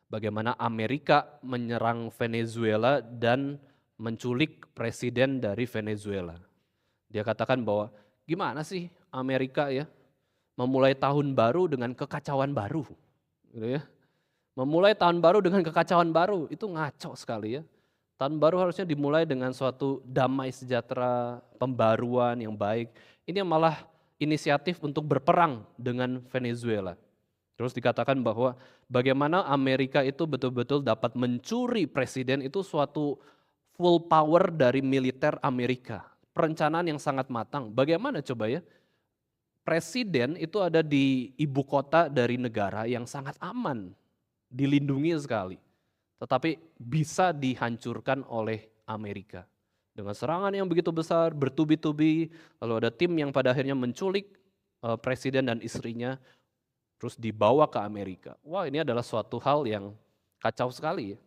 bagaimana Amerika menyerang Venezuela dan menculik presiden dari Venezuela. Dia katakan bahwa gimana sih Amerika ya memulai tahun baru dengan kekacauan baru. Gitu ya. Memulai tahun baru dengan kekacauan baru, itu ngaco sekali ya. Tahun baru harusnya dimulai dengan suatu damai sejahtera, pembaruan yang baik. Ini malah inisiatif untuk berperang dengan Venezuela. Terus dikatakan bahwa bagaimana Amerika itu betul-betul dapat mencuri presiden itu suatu full power dari militer Amerika. Perencanaan yang sangat matang. Bagaimana coba ya? Presiden itu ada di ibu kota dari negara yang sangat aman, dilindungi sekali. Tetapi bisa dihancurkan oleh Amerika. Dengan serangan yang begitu besar, bertubi-tubi, lalu ada tim yang pada akhirnya menculik presiden dan istrinya, terus dibawa ke Amerika. Wah ini adalah suatu hal yang kacau sekali ya.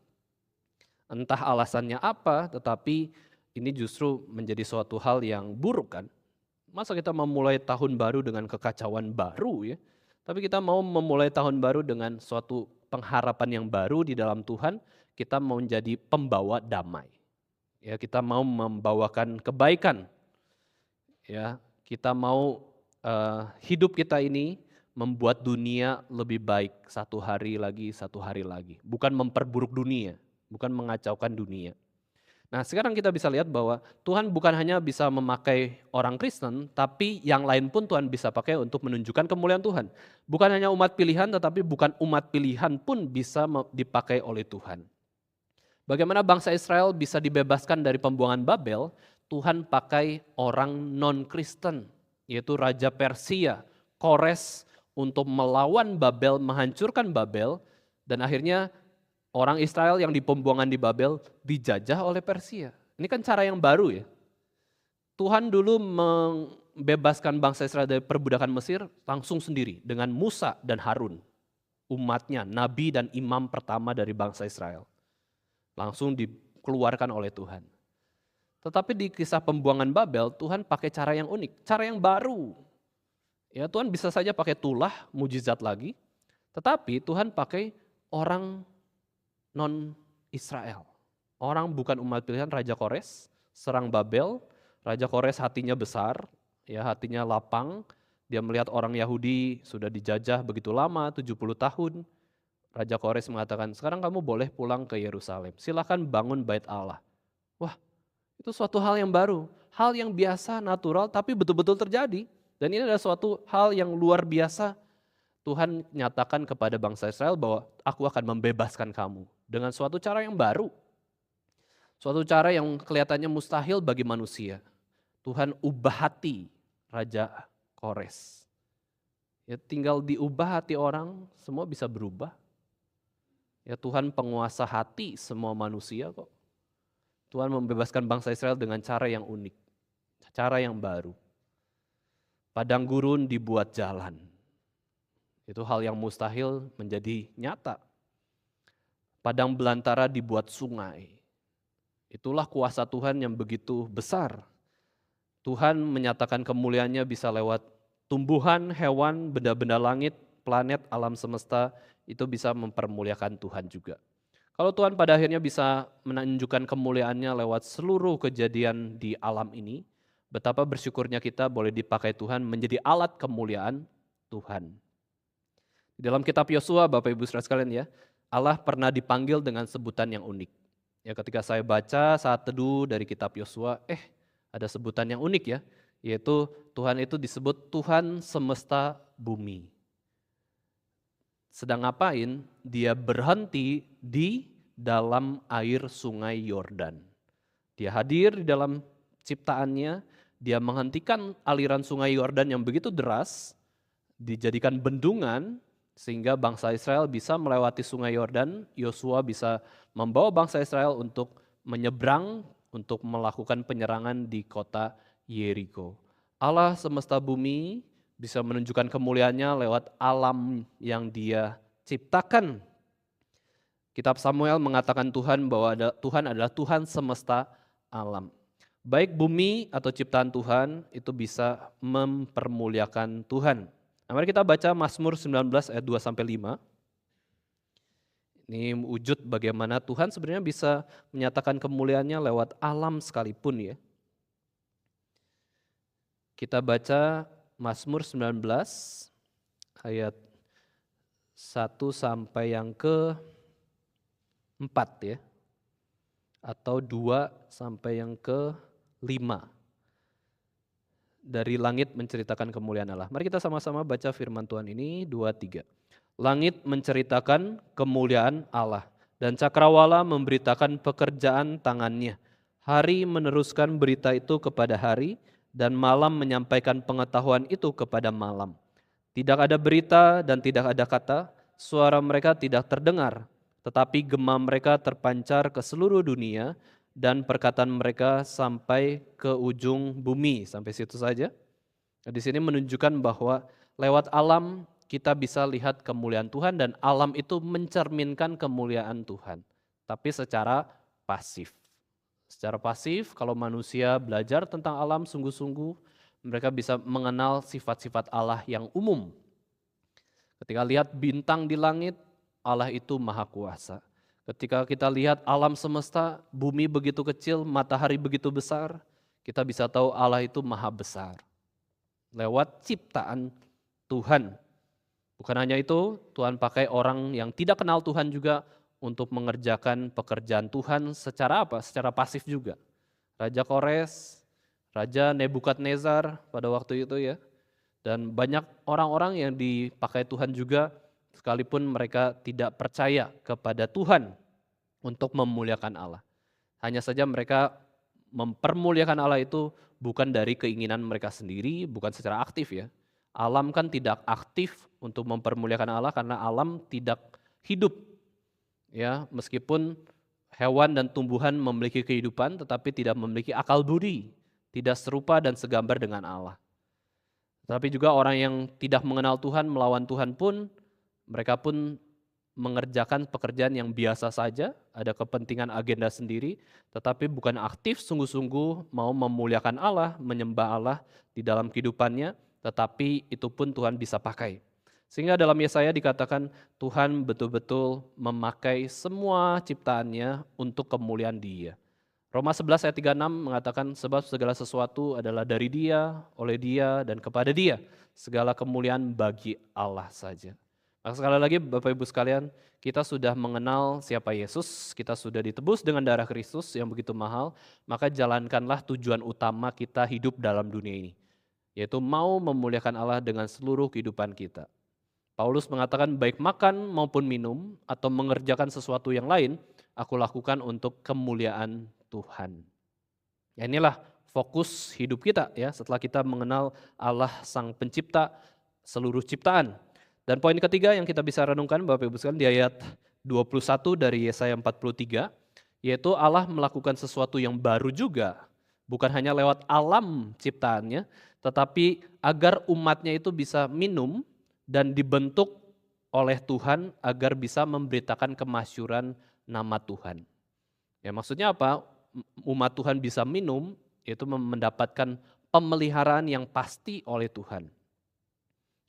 Entah alasannya apa, tetapi ini justru menjadi suatu hal yang buruk kan. Masa kita memulai tahun baru dengan kekacauan baru ya. Tapi kita mau memulai tahun baru dengan suatu pengharapan yang baru di dalam Tuhan, kita mau menjadi pembawa damai. Ya, kita mau membawakan kebaikan. Ya, kita mau hidup kita ini membuat dunia lebih baik satu hari lagi. Bukan memperburuk dunia, bukan mengacaukan dunia. Nah sekarang kita bisa lihat bahwa Tuhan bukan hanya bisa memakai orang Kristen, tapi yang lain pun Tuhan bisa pakai untuk menunjukkan kemuliaan Tuhan. Bukan hanya umat pilihan, tetapi bukan umat pilihan pun bisa dipakai oleh Tuhan. Bagaimana bangsa Israel bisa dibebaskan dari pembuangan Babel, Tuhan pakai orang non-Kristen, yaitu Raja Persia, Kores, untuk melawan Babel, menghancurkan Babel, dan akhirnya orang Israel yang di pembuangan di Babel dijajah oleh Persia. Ini kan cara yang baru ya. Tuhan dulu membebaskan bangsa Israel dari perbudakan Mesir langsung sendiri dengan Musa dan Harun. Umatnya, nabi dan imam pertama dari bangsa Israel. Langsung dikeluarkan oleh Tuhan. Tetapi di kisah pembuangan Babel, Tuhan pakai cara yang unik, cara yang baru. Ya, Tuhan bisa saja pakai tulah, mujizat lagi. Tetapi Tuhan pakai orang non-Israel. Orang bukan umat pilihan, Raja Kores, serang Babel. Raja Kores hatinya besar, ya hatinya lapang. Dia melihat orang Yahudi sudah dijajah begitu lama, 70 tahun. Raja Kores mengatakan, sekarang kamu boleh pulang ke Yerusalem. Silakan bangun bait Allah. Wah, itu suatu hal yang baru. Hal yang biasa, natural, tapi betul-betul terjadi. Dan ini adalah suatu hal yang luar biasa. Tuhan nyatakan kepada bangsa Israel bahwa aku akan membebaskan kamu. Dengan suatu cara yang baru. Suatu cara yang kelihatannya mustahil bagi manusia. Tuhan ubah hati Raja Kores. Ya, tinggal diubah hati orang, semua bisa berubah. Ya, Tuhan penguasa hati semua manusia kok. Tuhan membebaskan bangsa Israel dengan cara yang unik. Cara yang baru. Padang gurun dibuat jalan. Itu hal yang mustahil menjadi nyata. Padang belantara dibuat sungai. Itulah kuasa Tuhan yang begitu besar. Tuhan menyatakan kemuliaannya bisa lewat tumbuhan, hewan, benda-benda langit, planet, alam semesta, itu bisa mempermuliakan Tuhan juga. Kalau Tuhan pada akhirnya bisa menunjukkan kemuliaannya lewat seluruh kejadian di alam ini, betapa bersyukurnya kita boleh dipakai Tuhan menjadi alat kemuliaan Tuhan. Di dalam kitab Yosua, Bapak Ibu Saudara sekalian ya, Allah pernah dipanggil dengan sebutan yang unik. Ya, ketika saya baca saat teduh dari kitab Yosua, ada sebutan yang unik ya, yaitu Tuhan itu disebut Tuhan semesta bumi. Sedang ngapain? Dia berhenti di dalam air sungai Yordan. Dia hadir di dalam ciptaannya, dia menghentikan aliran sungai Yordan yang begitu deras, dijadikan bendungan, sehingga bangsa Israel bisa melewati sungai Yordan. Yosua bisa membawa bangsa Israel untuk menyeberang, untuk melakukan penyerangan di kota Yeriko. Allah semesta bumi bisa menunjukkan kemuliaannya lewat alam yang dia ciptakan. Kitab Samuel mengatakan Tuhan bahwa Tuhan adalah Tuhan semesta alam. Baik bumi atau ciptaan Tuhan itu bisa mempermuliakan Tuhan. Nah, mari kita baca Mazmur 19 ayat 2-5. Ini wujud bagaimana Tuhan sebenarnya bisa menyatakan kemuliaannya lewat alam sekalipun ya. Kita baca Mazmur 19 ayat 1 sampai yang ke-4 ya. Atau 2 sampai yang ke-5. Dari langit menceritakan kemuliaan Allah. Mari kita sama-sama baca firman Tuhan ini 2-3. Langit menceritakan kemuliaan Allah dan cakrawala memberitakan pekerjaan tangannya. Hari meneruskan berita itu kepada hari dan malam menyampaikan pengetahuan itu kepada malam. Tidak ada berita dan tidak ada kata, suara mereka tidak terdengar, tetapi gema mereka terpancar ke seluruh dunia dan perkataan mereka sampai ke ujung bumi. Sampai situ saja. Nah, di sini menunjukkan bahwa lewat alam kita bisa lihat kemuliaan Tuhan dan alam itu mencerminkan kemuliaan Tuhan. Tapi secara pasif. Secara pasif kalau manusia belajar tentang alam sungguh-sungguh, mereka bisa mengenal sifat-sifat Allah yang umum. Ketika lihat bintang di langit, Allah itu maha kuasa. Ketika kita lihat alam semesta, bumi begitu kecil, matahari begitu besar, kita bisa tahu Allah itu maha besar. Lewat ciptaan Tuhan. Bukan hanya itu, Tuhan pakai orang yang tidak kenal Tuhan juga untuk mengerjakan pekerjaan Tuhan secara apa? Secara pasif juga. Raja Kores, Raja Nebukadnezar pada waktu itu ya. Dan banyak orang-orang yang dipakai Tuhan juga sekalipun mereka tidak percaya kepada Tuhan untuk memuliakan Allah. Hanya saja mereka mempermuliakan Allah itu bukan dari keinginan mereka sendiri, bukan secara aktif ya. Alam kan tidak aktif untuk mempermuliakan Allah karena alam tidak hidup. Ya, meskipun hewan dan tumbuhan memiliki kehidupan tetapi tidak memiliki akal budi, tidak serupa dan segambar dengan Allah. Tapi juga orang yang tidak mengenal Tuhan, melawan Tuhan pun, mereka pun mengerjakan pekerjaan yang biasa saja, ada kepentingan agenda sendiri, tetapi bukan aktif sungguh-sungguh mau memuliakan Allah, menyembah Allah di dalam kehidupannya, tetapi itu pun Tuhan bisa pakai. Sehingga dalam Yesaya dikatakan Tuhan betul-betul memakai semua ciptaannya untuk kemuliaan Dia. Roma 11 ayat 36 mengatakan sebab segala sesuatu adalah dari Dia, oleh Dia, dan kepada Dia. Segala kemuliaan bagi Allah saja. Maka sekali lagi Bapak Ibu sekalian, kita sudah mengenal siapa Yesus, kita sudah ditebus dengan darah Kristus yang begitu mahal, maka jalankanlah tujuan utama kita hidup dalam dunia ini, yaitu mau memuliakan Allah dengan seluruh kehidupan kita. Paulus mengatakan baik makan maupun minum atau mengerjakan sesuatu yang lain, aku lakukan untuk kemuliaan Tuhan. Ya, inilah fokus hidup kita ya setelah kita mengenal Allah Sang Pencipta seluruh ciptaan. Dan poin ketiga yang kita bisa renungkan Bapak Ibu sekalian di ayat 21 dari Yesaya 43, yaitu Allah melakukan sesuatu yang baru juga, bukan hanya lewat alam ciptaannya, tetapi agar umatnya itu bisa minum dan dibentuk oleh Tuhan agar bisa memberitakan kemasyuran nama Tuhan. Ya, maksudnya apa? Umat Tuhan bisa minum, yaitu mendapatkan pemeliharaan yang pasti oleh Tuhan.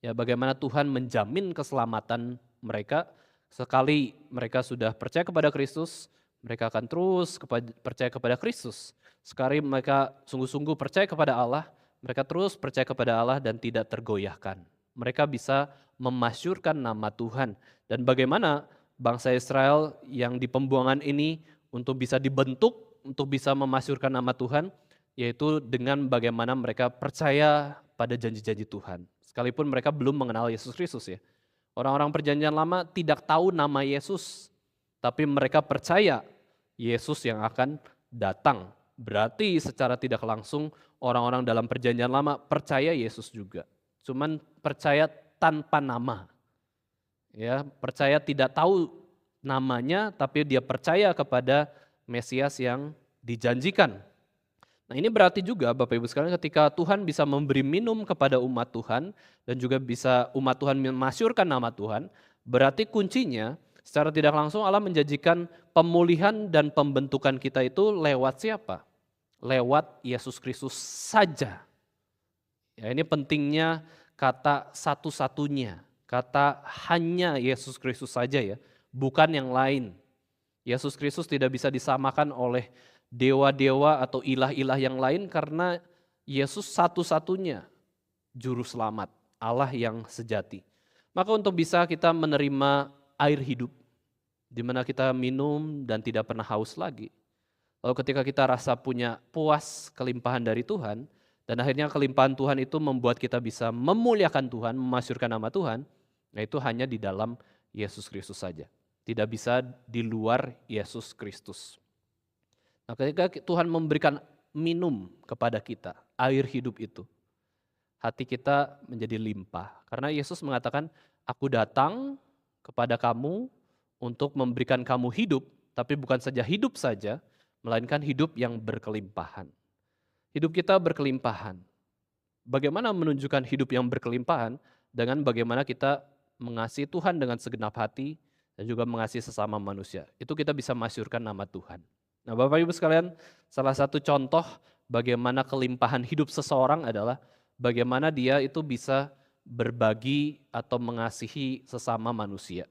Ya, bagaimana Tuhan menjamin keselamatan mereka sekali mereka sudah percaya kepada Kristus, mereka akan terus percaya kepada Kristus. Sekali mereka sungguh-sungguh percaya kepada Allah, mereka terus percaya kepada Allah dan tidak tergoyahkan. Mereka bisa memasyurkan nama Tuhan. Dan bagaimana bangsa Israel yang di pembuangan ini untuk bisa dibentuk, untuk bisa memasyurkan nama Tuhan, yaitu dengan bagaimana mereka percaya pada janji-janji Tuhan. Sekalipun mereka belum mengenal Yesus Kristus ya. Orang-orang perjanjian lama tidak tahu nama Yesus, tapi mereka percaya Yesus yang akan datang. Berarti secara tidak langsung orang-orang dalam perjanjian lama percaya Yesus juga. Cuman percaya tanpa nama. Ya, percaya tidak tahu namanya tapi dia percaya kepada Mesias yang dijanjikan. Nah, ini berarti juga Bapak Ibu sekalian ketika Tuhan bisa memberi minum kepada umat Tuhan dan juga bisa umat Tuhan memasyurkan nama Tuhan, berarti kuncinya secara tidak langsung Allah menjanjikan pemulihan dan pembentukan kita itu lewat siapa? Lewat Yesus Kristus saja. Ya, ini pentingnya kata satu-satunya, kata hanya Yesus Kristus saja ya, bukan yang lain. Yesus Kristus tidak bisa disamakan oleh dewa-dewa atau ilah-ilah yang lain karena Yesus satu-satunya juru selamat, Allah yang sejati. Maka untuk bisa kita menerima air hidup, di mana kita minum dan tidak pernah haus lagi. Lalu ketika kita rasa punya puas kelimpahan dari Tuhan, dan akhirnya kelimpahan Tuhan itu membuat kita bisa memuliakan Tuhan, memasyurkan nama Tuhan, nah itu hanya di dalam Yesus Kristus saja. Tidak bisa di luar Yesus Kristus. Nah, ketika Tuhan memberikan minum kepada kita, air hidup itu, hati kita menjadi limpah. Karena Yesus mengatakan, aku datang kepada kamu untuk memberikan kamu hidup, tapi bukan saja hidup saja, melainkan hidup yang berkelimpahan. Hidup kita berkelimpahan. Bagaimana menunjukkan hidup yang berkelimpahan? Dengan bagaimana kita mengasihi Tuhan dengan segenap hati, dan juga mengasihi sesama manusia. Itu kita bisa masyurkan nama Tuhan. Nah, Bapak Ibu sekalian, salah satu contoh bagaimana kelimpahan hidup seseorang adalah bagaimana dia itu bisa berbagi atau mengasihi sesama manusia.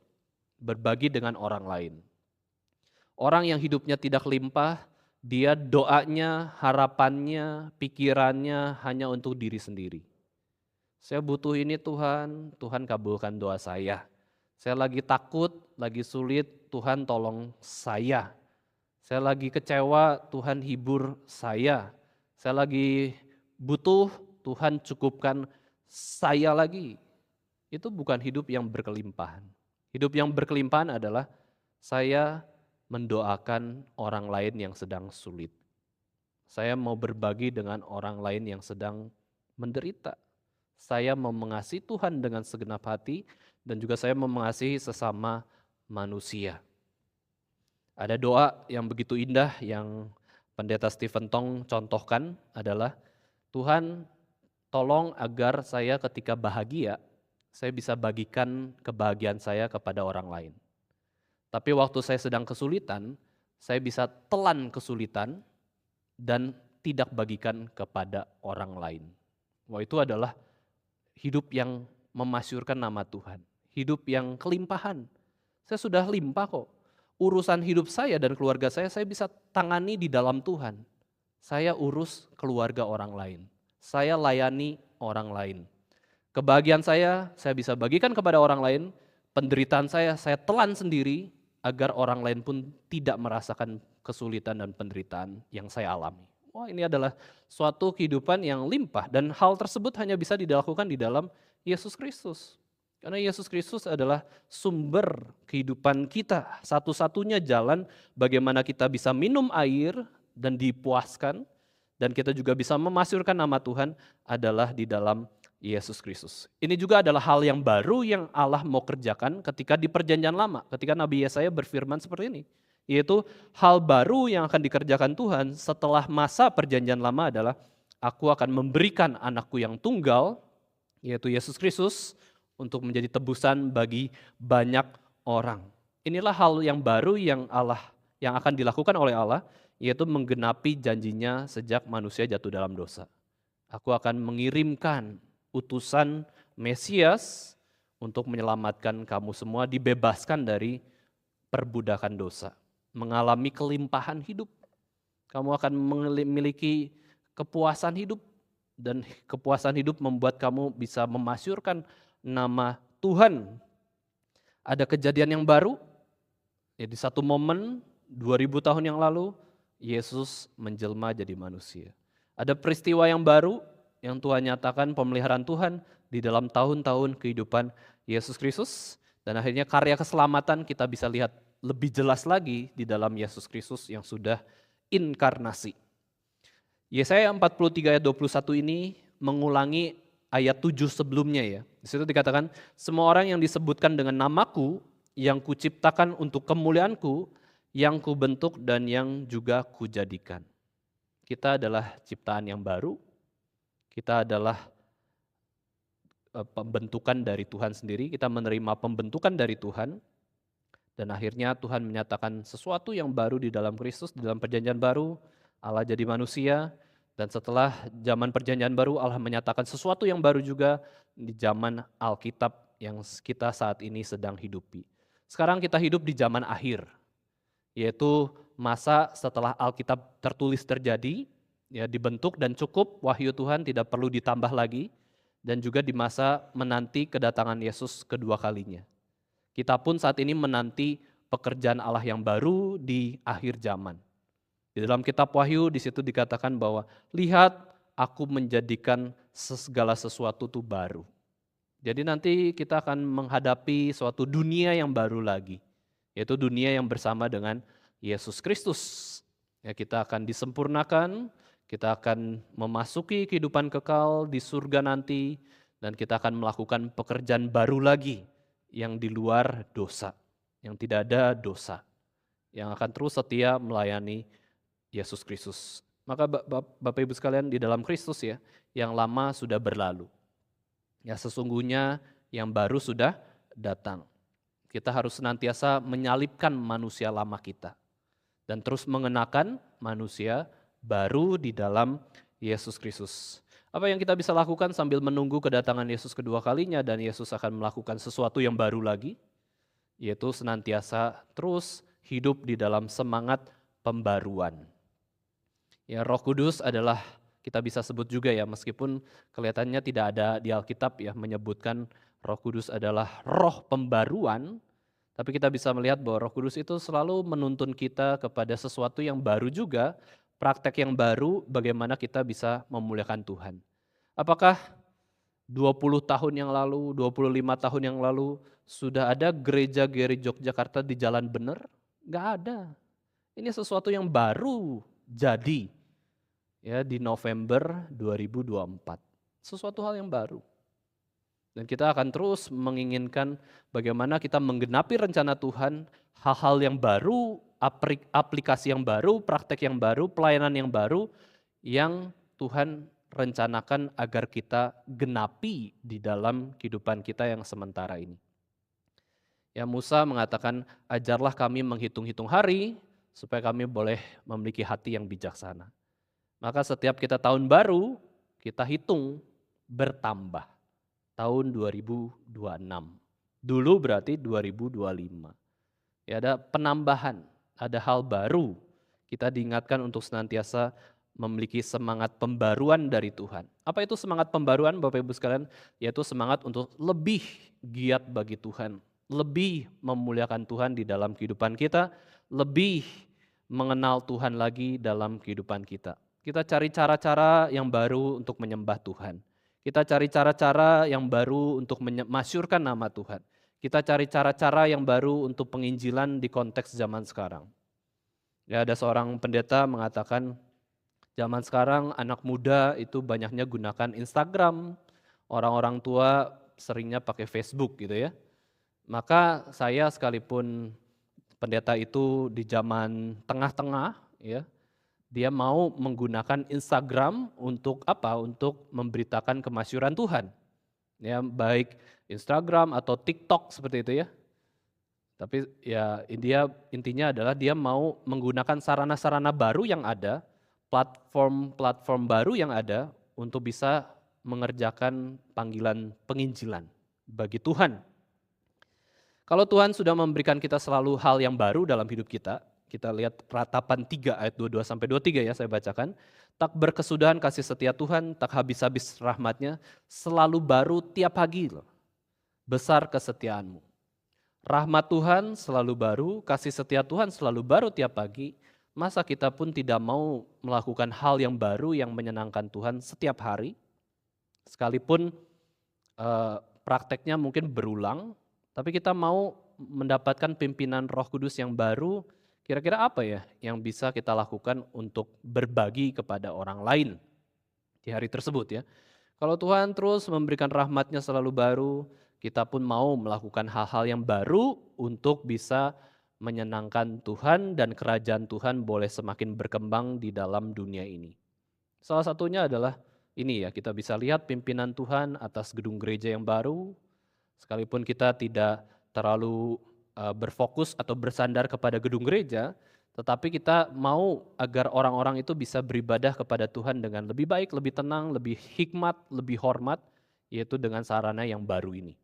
Berbagi dengan orang lain. Orang yang hidupnya tidak limpah, dia doanya, harapannya, pikirannya hanya untuk diri sendiri. Saya butuh ini Tuhan, Tuhan kabulkan doa saya. Saya lagi takut, lagi sulit, Tuhan tolong saya. Saya lagi kecewa, Tuhan hibur saya. Saya lagi butuh, Tuhan cukupkan saya lagi. Itu bukan hidup yang berkelimpahan. Hidup yang berkelimpahan adalah saya mendoakan orang lain yang sedang sulit. Saya mau berbagi dengan orang lain yang sedang menderita. Saya mau mengasihi Tuhan dengan segenap hati dan juga saya mau mengasihi sesama manusia. Ada doa yang begitu indah yang Pendeta Stephen Tong contohkan adalah, Tuhan tolong agar saya ketika bahagia, saya bisa bagikan kebahagiaan saya kepada orang lain. Tapi waktu saya sedang kesulitan, saya bisa telan kesulitan dan tidak bagikan kepada orang lain. Wah, itu adalah hidup yang memasyurkan nama Tuhan. Hidup yang kelimpahan. Saya sudah limpah kok. Urusan hidup saya dan keluarga saya bisa tangani di dalam Tuhan. Saya urus keluarga orang lain. Saya layani orang lain. Kebahagiaan saya bisa bagikan kepada orang lain. Penderitaan saya telan sendiri agar orang lain pun tidak merasakan kesulitan dan penderitaan yang saya alami. Wah, ini adalah suatu kehidupan yang limpah dan hal tersebut hanya bisa dilakukan di dalam Yesus Kristus. Karena Yesus Kristus adalah sumber kehidupan kita. Satu-satunya jalan bagaimana kita bisa minum air dan dipuaskan. Dan kita juga bisa memasyurkan nama Tuhan adalah di dalam Yesus Kristus. Ini juga adalah hal yang baru yang Allah mau kerjakan ketika di perjanjian lama. Ketika Nabi Yesaya berfirman seperti ini. Yaitu hal baru yang akan dikerjakan Tuhan setelah masa perjanjian lama adalah aku akan memberikan anakku yang tunggal, yaitu Yesus Kristus, untuk menjadi tebusan bagi banyak orang. Inilah hal yang baru yang akan dilakukan oleh Allah, yaitu menggenapi janjinya sejak manusia jatuh dalam dosa. Aku akan mengirimkan utusan Mesias untuk menyelamatkan kamu semua, dibebaskan dari perbudakan dosa, mengalami kelimpahan hidup. Kamu akan memiliki kepuasan hidup, dan kepuasan hidup membuat kamu bisa memasyurkan nama Tuhan. Ada kejadian yang baru, ya di satu momen 2000 tahun yang lalu, Yesus menjelma jadi manusia. Ada peristiwa yang baru yang Tuhan nyatakan, pemeliharaan Tuhan di dalam tahun-tahun kehidupan Yesus Kristus, dan akhirnya karya keselamatan kita bisa lihat lebih jelas lagi di dalam Yesus Kristus yang sudah inkarnasi. Yesaya 43 ayat 21 ini mengulangi ayat 7 sebelumnya ya. Di situ dikatakan, semua orang yang disebutkan dengan namaku, yang kuciptakan untuk kemuliaanku, yang kubentuk dan yang juga kujadikan. Kita adalah ciptaan yang baru, kita adalah pembentukan dari Tuhan sendiri, kita menerima pembentukan dari Tuhan, dan akhirnya Tuhan menyatakan sesuatu yang baru di dalam Kristus, di dalam perjanjian baru, Allah jadi manusia, dan setelah zaman perjanjian baru, Allah menyatakan sesuatu yang baru juga di zaman Alkitab yang kita saat ini sedang hidupi. Sekarang kita hidup di zaman akhir, yaitu masa setelah Alkitab tertulis terjadi, ya dibentuk dan cukup, wahyu Tuhan tidak perlu ditambah lagi, dan juga di masa menanti kedatangan Yesus kedua kalinya. Kita pun saat ini menanti pekerjaan Allah yang baru di akhir zaman. Di dalam kitab Wahyu di situ dikatakan bahwa lihat aku menjadikan segala sesuatu itu baru. Jadi nanti kita akan menghadapi suatu dunia yang baru lagi, yaitu dunia yang bersama dengan Yesus Kristus. Ya, kita akan disempurnakan, kita akan memasuki kehidupan kekal di surga nanti, dan kita akan melakukan pekerjaan baru lagi yang di luar dosa, yang tidak ada dosa, yang akan terus setia melayani Yesus Kristus. Maka Bapak Ibu sekalian, di dalam Kristus ya, yang lama sudah berlalu. Ya sesungguhnya yang baru sudah datang. Kita harus senantiasa menyalibkan manusia lama kita dan terus mengenakan manusia baru di dalam Yesus Kristus. Apa yang kita bisa lakukan sambil menunggu kedatangan Yesus kedua kalinya dan Yesus akan melakukan sesuatu yang baru lagi, yaitu senantiasa terus hidup di dalam semangat pembaruan. Ya, Roh Kudus adalah, kita bisa sebut juga ya, meskipun kelihatannya tidak ada di Alkitab ya menyebutkan Roh Kudus adalah roh pembaruan, tapi kita bisa melihat bahwa Roh Kudus itu selalu menuntun kita kepada sesuatu yang baru juga, praktek yang baru, bagaimana kita bisa memuliakan Tuhan. Apakah 20 tahun yang lalu, 25 tahun yang lalu sudah ada gereja GRI Yogyakarta di jalan benar? Nggak ada. Ini sesuatu yang baru jadi ya di November 2024. Sesuatu hal yang baru. Dan kita akan terus menginginkan bagaimana kita menggenapi rencana Tuhan, hal-hal yang baru, aplikasi yang baru, praktek yang baru, pelayanan yang baru yang Tuhan rencanakan agar kita genapi di dalam kehidupan kita yang sementara ini. Ya, Musa mengatakan, ajarlah kami menghitung-hitung hari supaya kami boleh memiliki hati yang bijaksana. Maka setiap kita tahun baru, kita hitung bertambah. Tahun 2026. Dulu berarti 2025. Ya, ada penambahan, ada hal baru. Kita diingatkan untuk senantiasa memiliki semangat pembaruan dari Tuhan. Apa itu semangat pembaruan Bapak Ibu sekalian? Yaitu semangat untuk lebih giat bagi Tuhan, lebih memuliakan Tuhan di dalam kehidupan kita, lebih mengenal Tuhan lagi dalam kehidupan kita. Kita cari cara-cara yang baru untuk menyembah Tuhan. Kita cari cara-cara yang baru untuk memasyurkan nama Tuhan. Kita cari cara-cara yang baru untuk penginjilan di konteks zaman sekarang. Ya, ada seorang pendeta mengatakan, zaman sekarang anak muda itu banyaknya gunakan Instagram, orang-orang tua seringnya pakai Facebook gitu ya. Maka saya sekalipun pendeta itu di zaman tengah-tengah ya, dia mau menggunakan Instagram untuk apa? Untuk memberitakan kemasyuran Tuhan. Ya, baik Instagram atau TikTok seperti itu ya. Tapi ya intinya adalah dia mau menggunakan sarana-sarana baru yang ada, platform baru yang ada untuk bisa mengerjakan panggilan penginjilan bagi Tuhan. Kalau Tuhan sudah memberikan kita selalu hal yang baru dalam hidup kita lihat Ratapan 3 ayat 22-23 ya saya bacakan. Tak berkesudahan kasih setia Tuhan, tak habis-habis rahmatnya, selalu baru tiap pagi loh. Besar kesetiaanmu. Rahmat Tuhan selalu baru, kasih setia Tuhan selalu baru tiap pagi. Masa kita pun tidak mau melakukan hal yang baru yang menyenangkan Tuhan setiap hari? Sekalipun prakteknya mungkin berulang, tapi kita mau mendapatkan pimpinan Roh Kudus yang baru, kira-kira apa ya yang bisa kita lakukan untuk berbagi kepada orang lain di hari tersebut ya. Kalau Tuhan terus memberikan rahmat-Nya selalu baru, kita pun mau melakukan hal-hal yang baru untuk bisa menyenangkan Tuhan dan kerajaan Tuhan boleh semakin berkembang di dalam dunia ini. Salah satunya adalah ini ya, kita bisa lihat pimpinan Tuhan atas gedung gereja yang baru, sekalipun kita tidak terlalu berfokus atau bersandar kepada gedung gereja, tetapi kita mau agar orang-orang itu bisa beribadah kepada Tuhan dengan lebih baik, lebih tenang, lebih hikmat, lebih hormat, yaitu dengan sarana yang baru ini.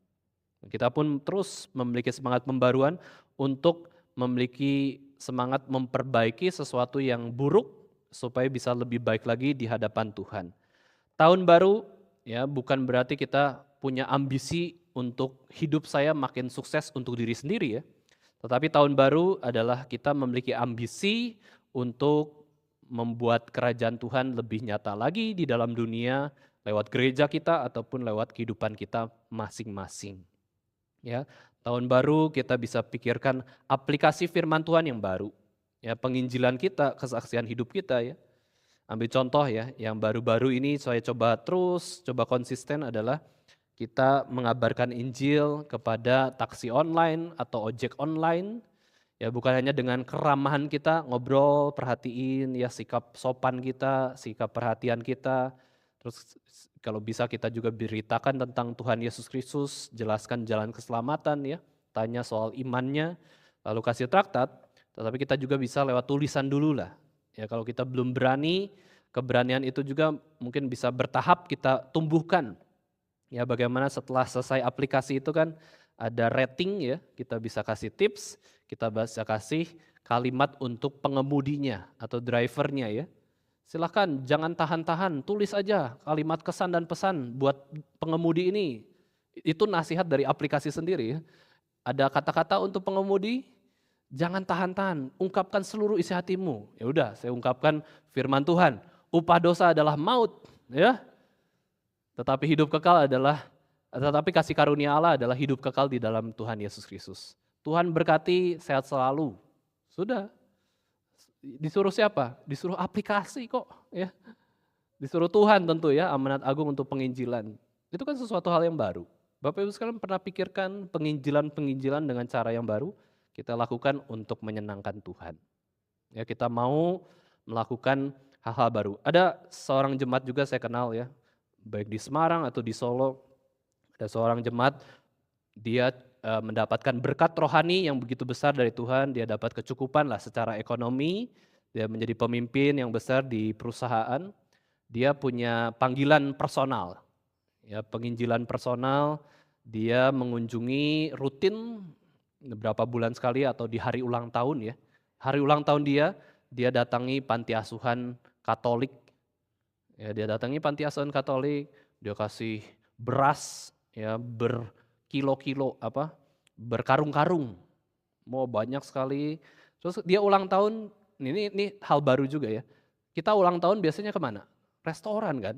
Kita pun terus memiliki semangat pembaruan untuk memiliki semangat memperbaiki sesuatu yang buruk supaya bisa lebih baik lagi di hadapan Tuhan. Tahun baru ya bukan berarti kita punya ambisi untuk hidup saya makin sukses untuk diri sendiri ya. Tetapi tahun baru adalah kita memiliki ambisi untuk membuat kerajaan Tuhan lebih nyata lagi di dalam dunia lewat gereja kita ataupun lewat kehidupan kita masing-masing. Ya, tahun baru kita bisa pikirkan aplikasi firman Tuhan yang baru. Ya, penginjilan kita, kesaksian hidup kita ya. Ambil contoh ya, yang baru-baru ini saya coba konsisten adalah kita mengabarkan Injil kepada taksi online atau ojek online. Ya, bukan hanya dengan keramahan kita, ngobrol, perhatiin ya sikap sopan kita, sikap perhatian kita. Terus kalau bisa kita juga beritakan tentang Tuhan Yesus Kristus, jelaskan jalan keselamatan ya, tanya soal imannya, lalu kasih traktat, tetapi kita juga bisa lewat tulisan dulu lah. Ya kalau kita belum berani, keberanian itu juga mungkin bisa bertahap kita tumbuhkan. Ya bagaimana setelah selesai aplikasi itu kan ada rating ya, kita bisa kasih tips, kita bisa kasih kalimat untuk pengemudinya atau drivernya ya. Silakan jangan tahan-tahan, tulis aja kalimat kesan dan pesan buat pengemudi ini. Itu nasihat dari aplikasi sendiri ya. Ada kata-kata untuk pengemudi, jangan tahan-tahan, ungkapkan seluruh isi hatimu. Ya udah, saya ungkapkan firman Tuhan. Upah dosa adalah maut, ya. Tetapi kasih karunia Allah adalah hidup kekal di dalam Tuhan Yesus Kristus. Tuhan berkati, sehat selalu. Sudah. Disuruh siapa? Disuruh aplikasi kok, ya. Disuruh Tuhan tentu ya, amanat agung untuk penginjilan. Itu kan sesuatu hal yang baru. Bapak Ibu sekalian pernah pikirkan penginjilan dengan cara yang baru kita lakukan untuk menyenangkan Tuhan. Ya, kita mau melakukan hal-hal baru. Ada seorang jemaat juga saya kenal ya, baik di Semarang atau di Solo. Ada seorang jemaat, dia mendapatkan berkat rohani yang begitu besar dari Tuhan, dia dapat kecukupan lah secara ekonomi, dia menjadi pemimpin yang besar di perusahaan, dia punya panggilan personal, ya penginjilan personal, dia mengunjungi rutin beberapa bulan sekali atau di hari ulang tahun ya, hari ulang tahun dia datangi panti asuhan Katolik, ya dia datangi panti asuhan Katolik, dia kasih beras ya berkilo-kilo berkarung-karung, mau banyak sekali. Terus dia ulang tahun, ini hal baru juga ya. Kita ulang tahun biasanya kemana? Restoran kan.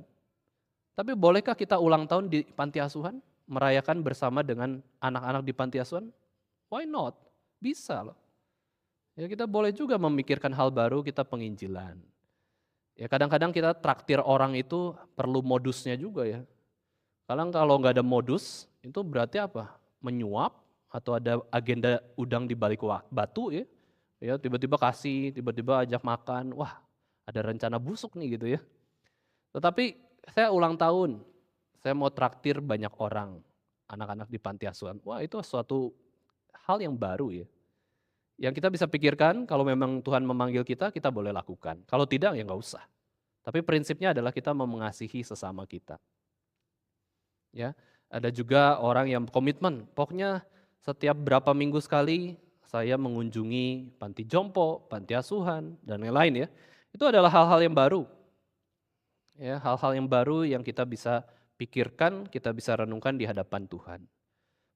Tapi bolehkah kita ulang tahun di panti asuhan, merayakan bersama dengan anak-anak di panti asuhan? Why not? Bisa loh. Ya kita boleh juga memikirkan hal baru, kita penginjilan. Ya kadang-kadang kita traktir orang itu perlu modusnya juga ya. Kalau nggak ada modus, itu berarti apa? Menyuap atau ada agenda udang di balik batu ya. Ya tiba-tiba kasih, tiba-tiba ajak makan. Wah, ada rencana busuk nih gitu ya. Tetapi saya ulang tahun, saya mau traktir banyak orang, anak-anak di panti asuhan. Wah, itu suatu hal yang baru ya. Yang kita bisa pikirkan kalau memang Tuhan memanggil kita, kita boleh lakukan. Kalau tidak ya nggak usah. Tapi prinsipnya adalah kita mau mengasihi sesama kita. Ya, ada juga orang yang komitmen, pokoknya setiap berapa minggu sekali saya mengunjungi panti jompo, panti asuhan, dan lain-lain ya. Itu adalah hal-hal yang baru. Ya, hal-hal yang baru yang kita bisa pikirkan, kita bisa renungkan di hadapan Tuhan.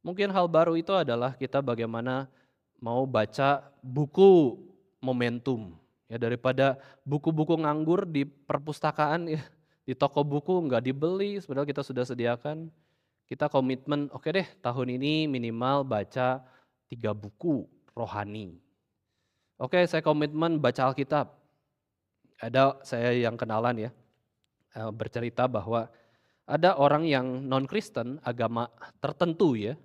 Mungkin hal baru itu adalah kita bagaimana mau baca buku momentum. Ya, daripada buku-buku nganggur di perpustakaan ya, di toko buku nggak dibeli, padahal kita sudah sediakan. Kita komitmen, oke deh tahun ini minimal baca 3 buku rohani. Oke, saya komitmen baca Alkitab. Ada saya yang kenalan ya, bercerita bahwa ada orang yang non-Kristen, agama tertentu ya,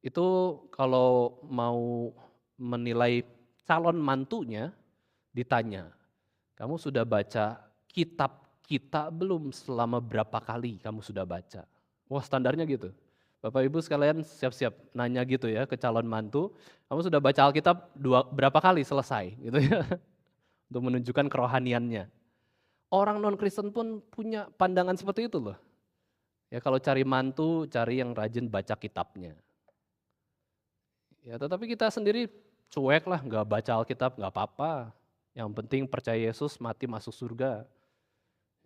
itu kalau mau menilai calon mantunya ditanya, kamu sudah baca kitab kita belum, selama berapa kali kamu sudah baca? Wah, standarnya gitu. Bapak Ibu sekalian siap-siap nanya gitu ya ke calon mantu, kamu sudah baca Alkitab berapa kali selesai gitu ya, untuk menunjukkan kerohaniannya. Orang non-Kristen pun punya pandangan seperti itu loh. Ya kalau cari mantu, cari yang rajin baca kitabnya. Ya tetapi kita sendiri cuek lah, nggak baca Alkitab, nggak apa-apa. Yang penting percaya Yesus, mati masuk surga.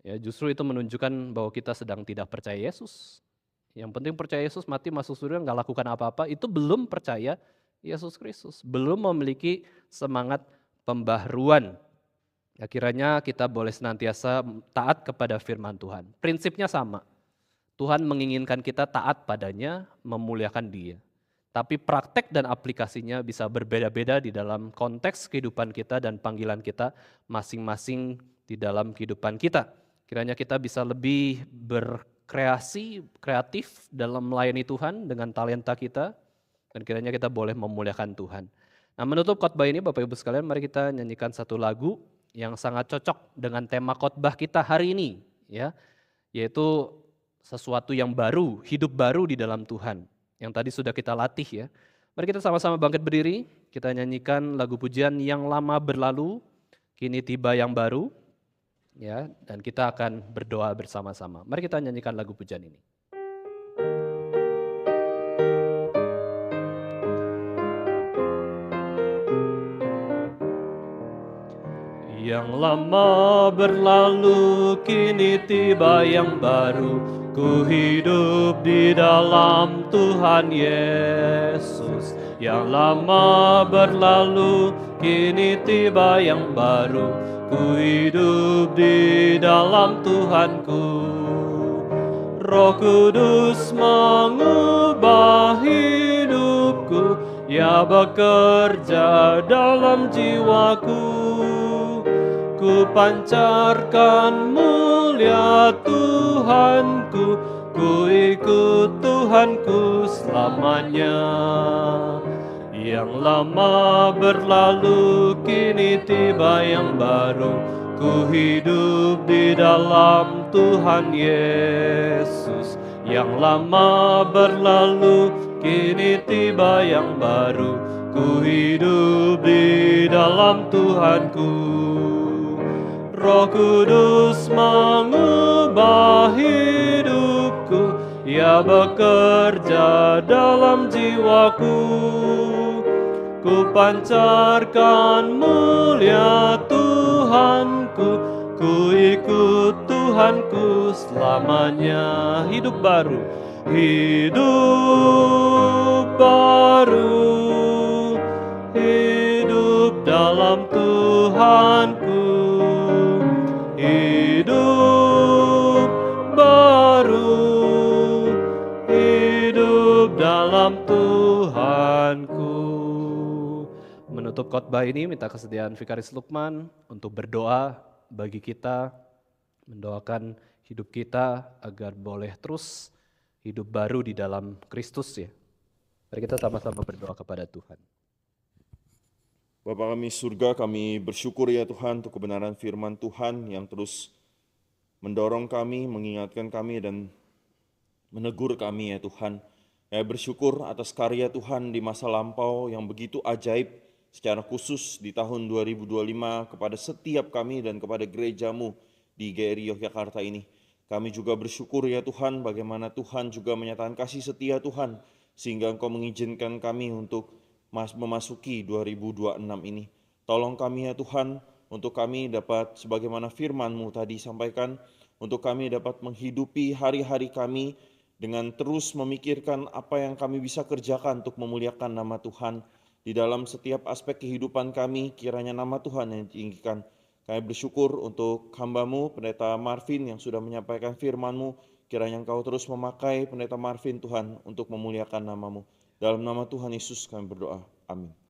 Ya justru itu menunjukkan bahwa kita sedang tidak percaya Yesus. Yang penting percaya Yesus, mati masuk surga, nggak lakukan apa-apa, itu belum percaya Yesus Kristus. Belum memiliki semangat pembaharuan. Ya, kiranya kita boleh senantiasa taat kepada firman Tuhan. Prinsipnya sama. Tuhan menginginkan kita taat padanya, memuliakan Dia. Tapi praktek dan aplikasinya bisa berbeda-beda di dalam konteks kehidupan kita dan panggilan kita masing-masing di dalam kehidupan kita. Kiranya kita bisa lebih berkreasi, kreatif dalam melayani Tuhan dengan talenta kita, dan kiranya kita boleh memuliakan Tuhan. Nah, menutup khotbah ini Bapak Ibu sekalian, mari kita nyanyikan satu lagu yang sangat cocok dengan tema khotbah kita hari ini, ya, yaitu sesuatu yang baru, hidup baru di dalam Tuhan, yang tadi sudah kita latih ya. Mari kita sama-sama bangkit berdiri, kita nyanyikan lagu pujian Yang Lama Berlalu, Kini Tiba Yang Baru, ya, dan kita akan berdoa bersama-sama. Mari kita nyanyikan lagu pujian ini. Yang lama berlalu, kini tiba yang baru. Ku hidup di dalam Tuhan Yesus. Yang lama berlalu, kini tiba yang baru. Ku hidup di dalam Tuhanku. Roh Kudus mengubah hidupku, Ya bekerja dalam jiwaku. Ku pancarkan mulia Tuhanku, ku ikut Tuhanku selamanya. Yang lama berlalu, kini tiba yang baru. Ku hidup di dalam Tuhan Yesus. Yang lama berlalu, kini tiba yang baru. Ku hidup di dalam Tuhanku. Roh Kudus mengubah hidupku, Ya bekerja dalam jiwaku. Ku pancarkan mulia Tuhanku, ku ikut Tuhanku selamanya. Hidup baru, hidup baru, hidup dalam Tuhanku. Hidup baru, hidup dalam Tuhanku. Menutup khotbah ini minta kesediaan Vikaris Lukman untuk berdoa bagi kita, mendoakan hidup kita agar boleh terus hidup baru di dalam Kristus ya. Mari kita sama-sama berdoa kepada Tuhan. Bapa kami surga, kami bersyukur ya Tuhan untuk kebenaran firman Tuhan yang terus mendorong kami, mengingatkan kami dan menegur kami ya Tuhan. Ya bersyukur atas karya Tuhan di masa lampau yang begitu ajaib secara khusus di tahun 2025 kepada setiap kami dan kepada gerejamu di GRI Yogyakarta ini. Kami juga bersyukur ya Tuhan, bagaimana Tuhan juga menyatakan kasih setia Tuhan, sehingga Engkau mengizinkan kami untuk memasuki 2026 ini. Tolong kami ya Tuhan, untuk kami dapat sebagaimana firman-Mu tadi sampaikan, untuk kami dapat menghidupi hari-hari kami dengan terus memikirkan apa yang kami bisa kerjakan untuk memuliakan nama Tuhan. Di dalam setiap aspek kehidupan kami, kiranya nama Tuhan yang ditinggikan. Kami bersyukur untuk hamba-Mu, Pendeta Marvin yang sudah menyampaikan firman-Mu. Kiranya Engkau terus memakai Pendeta Marvin Tuhan untuk memuliakan nama-Mu. Dalam nama Tuhan Yesus kami berdoa. Amin.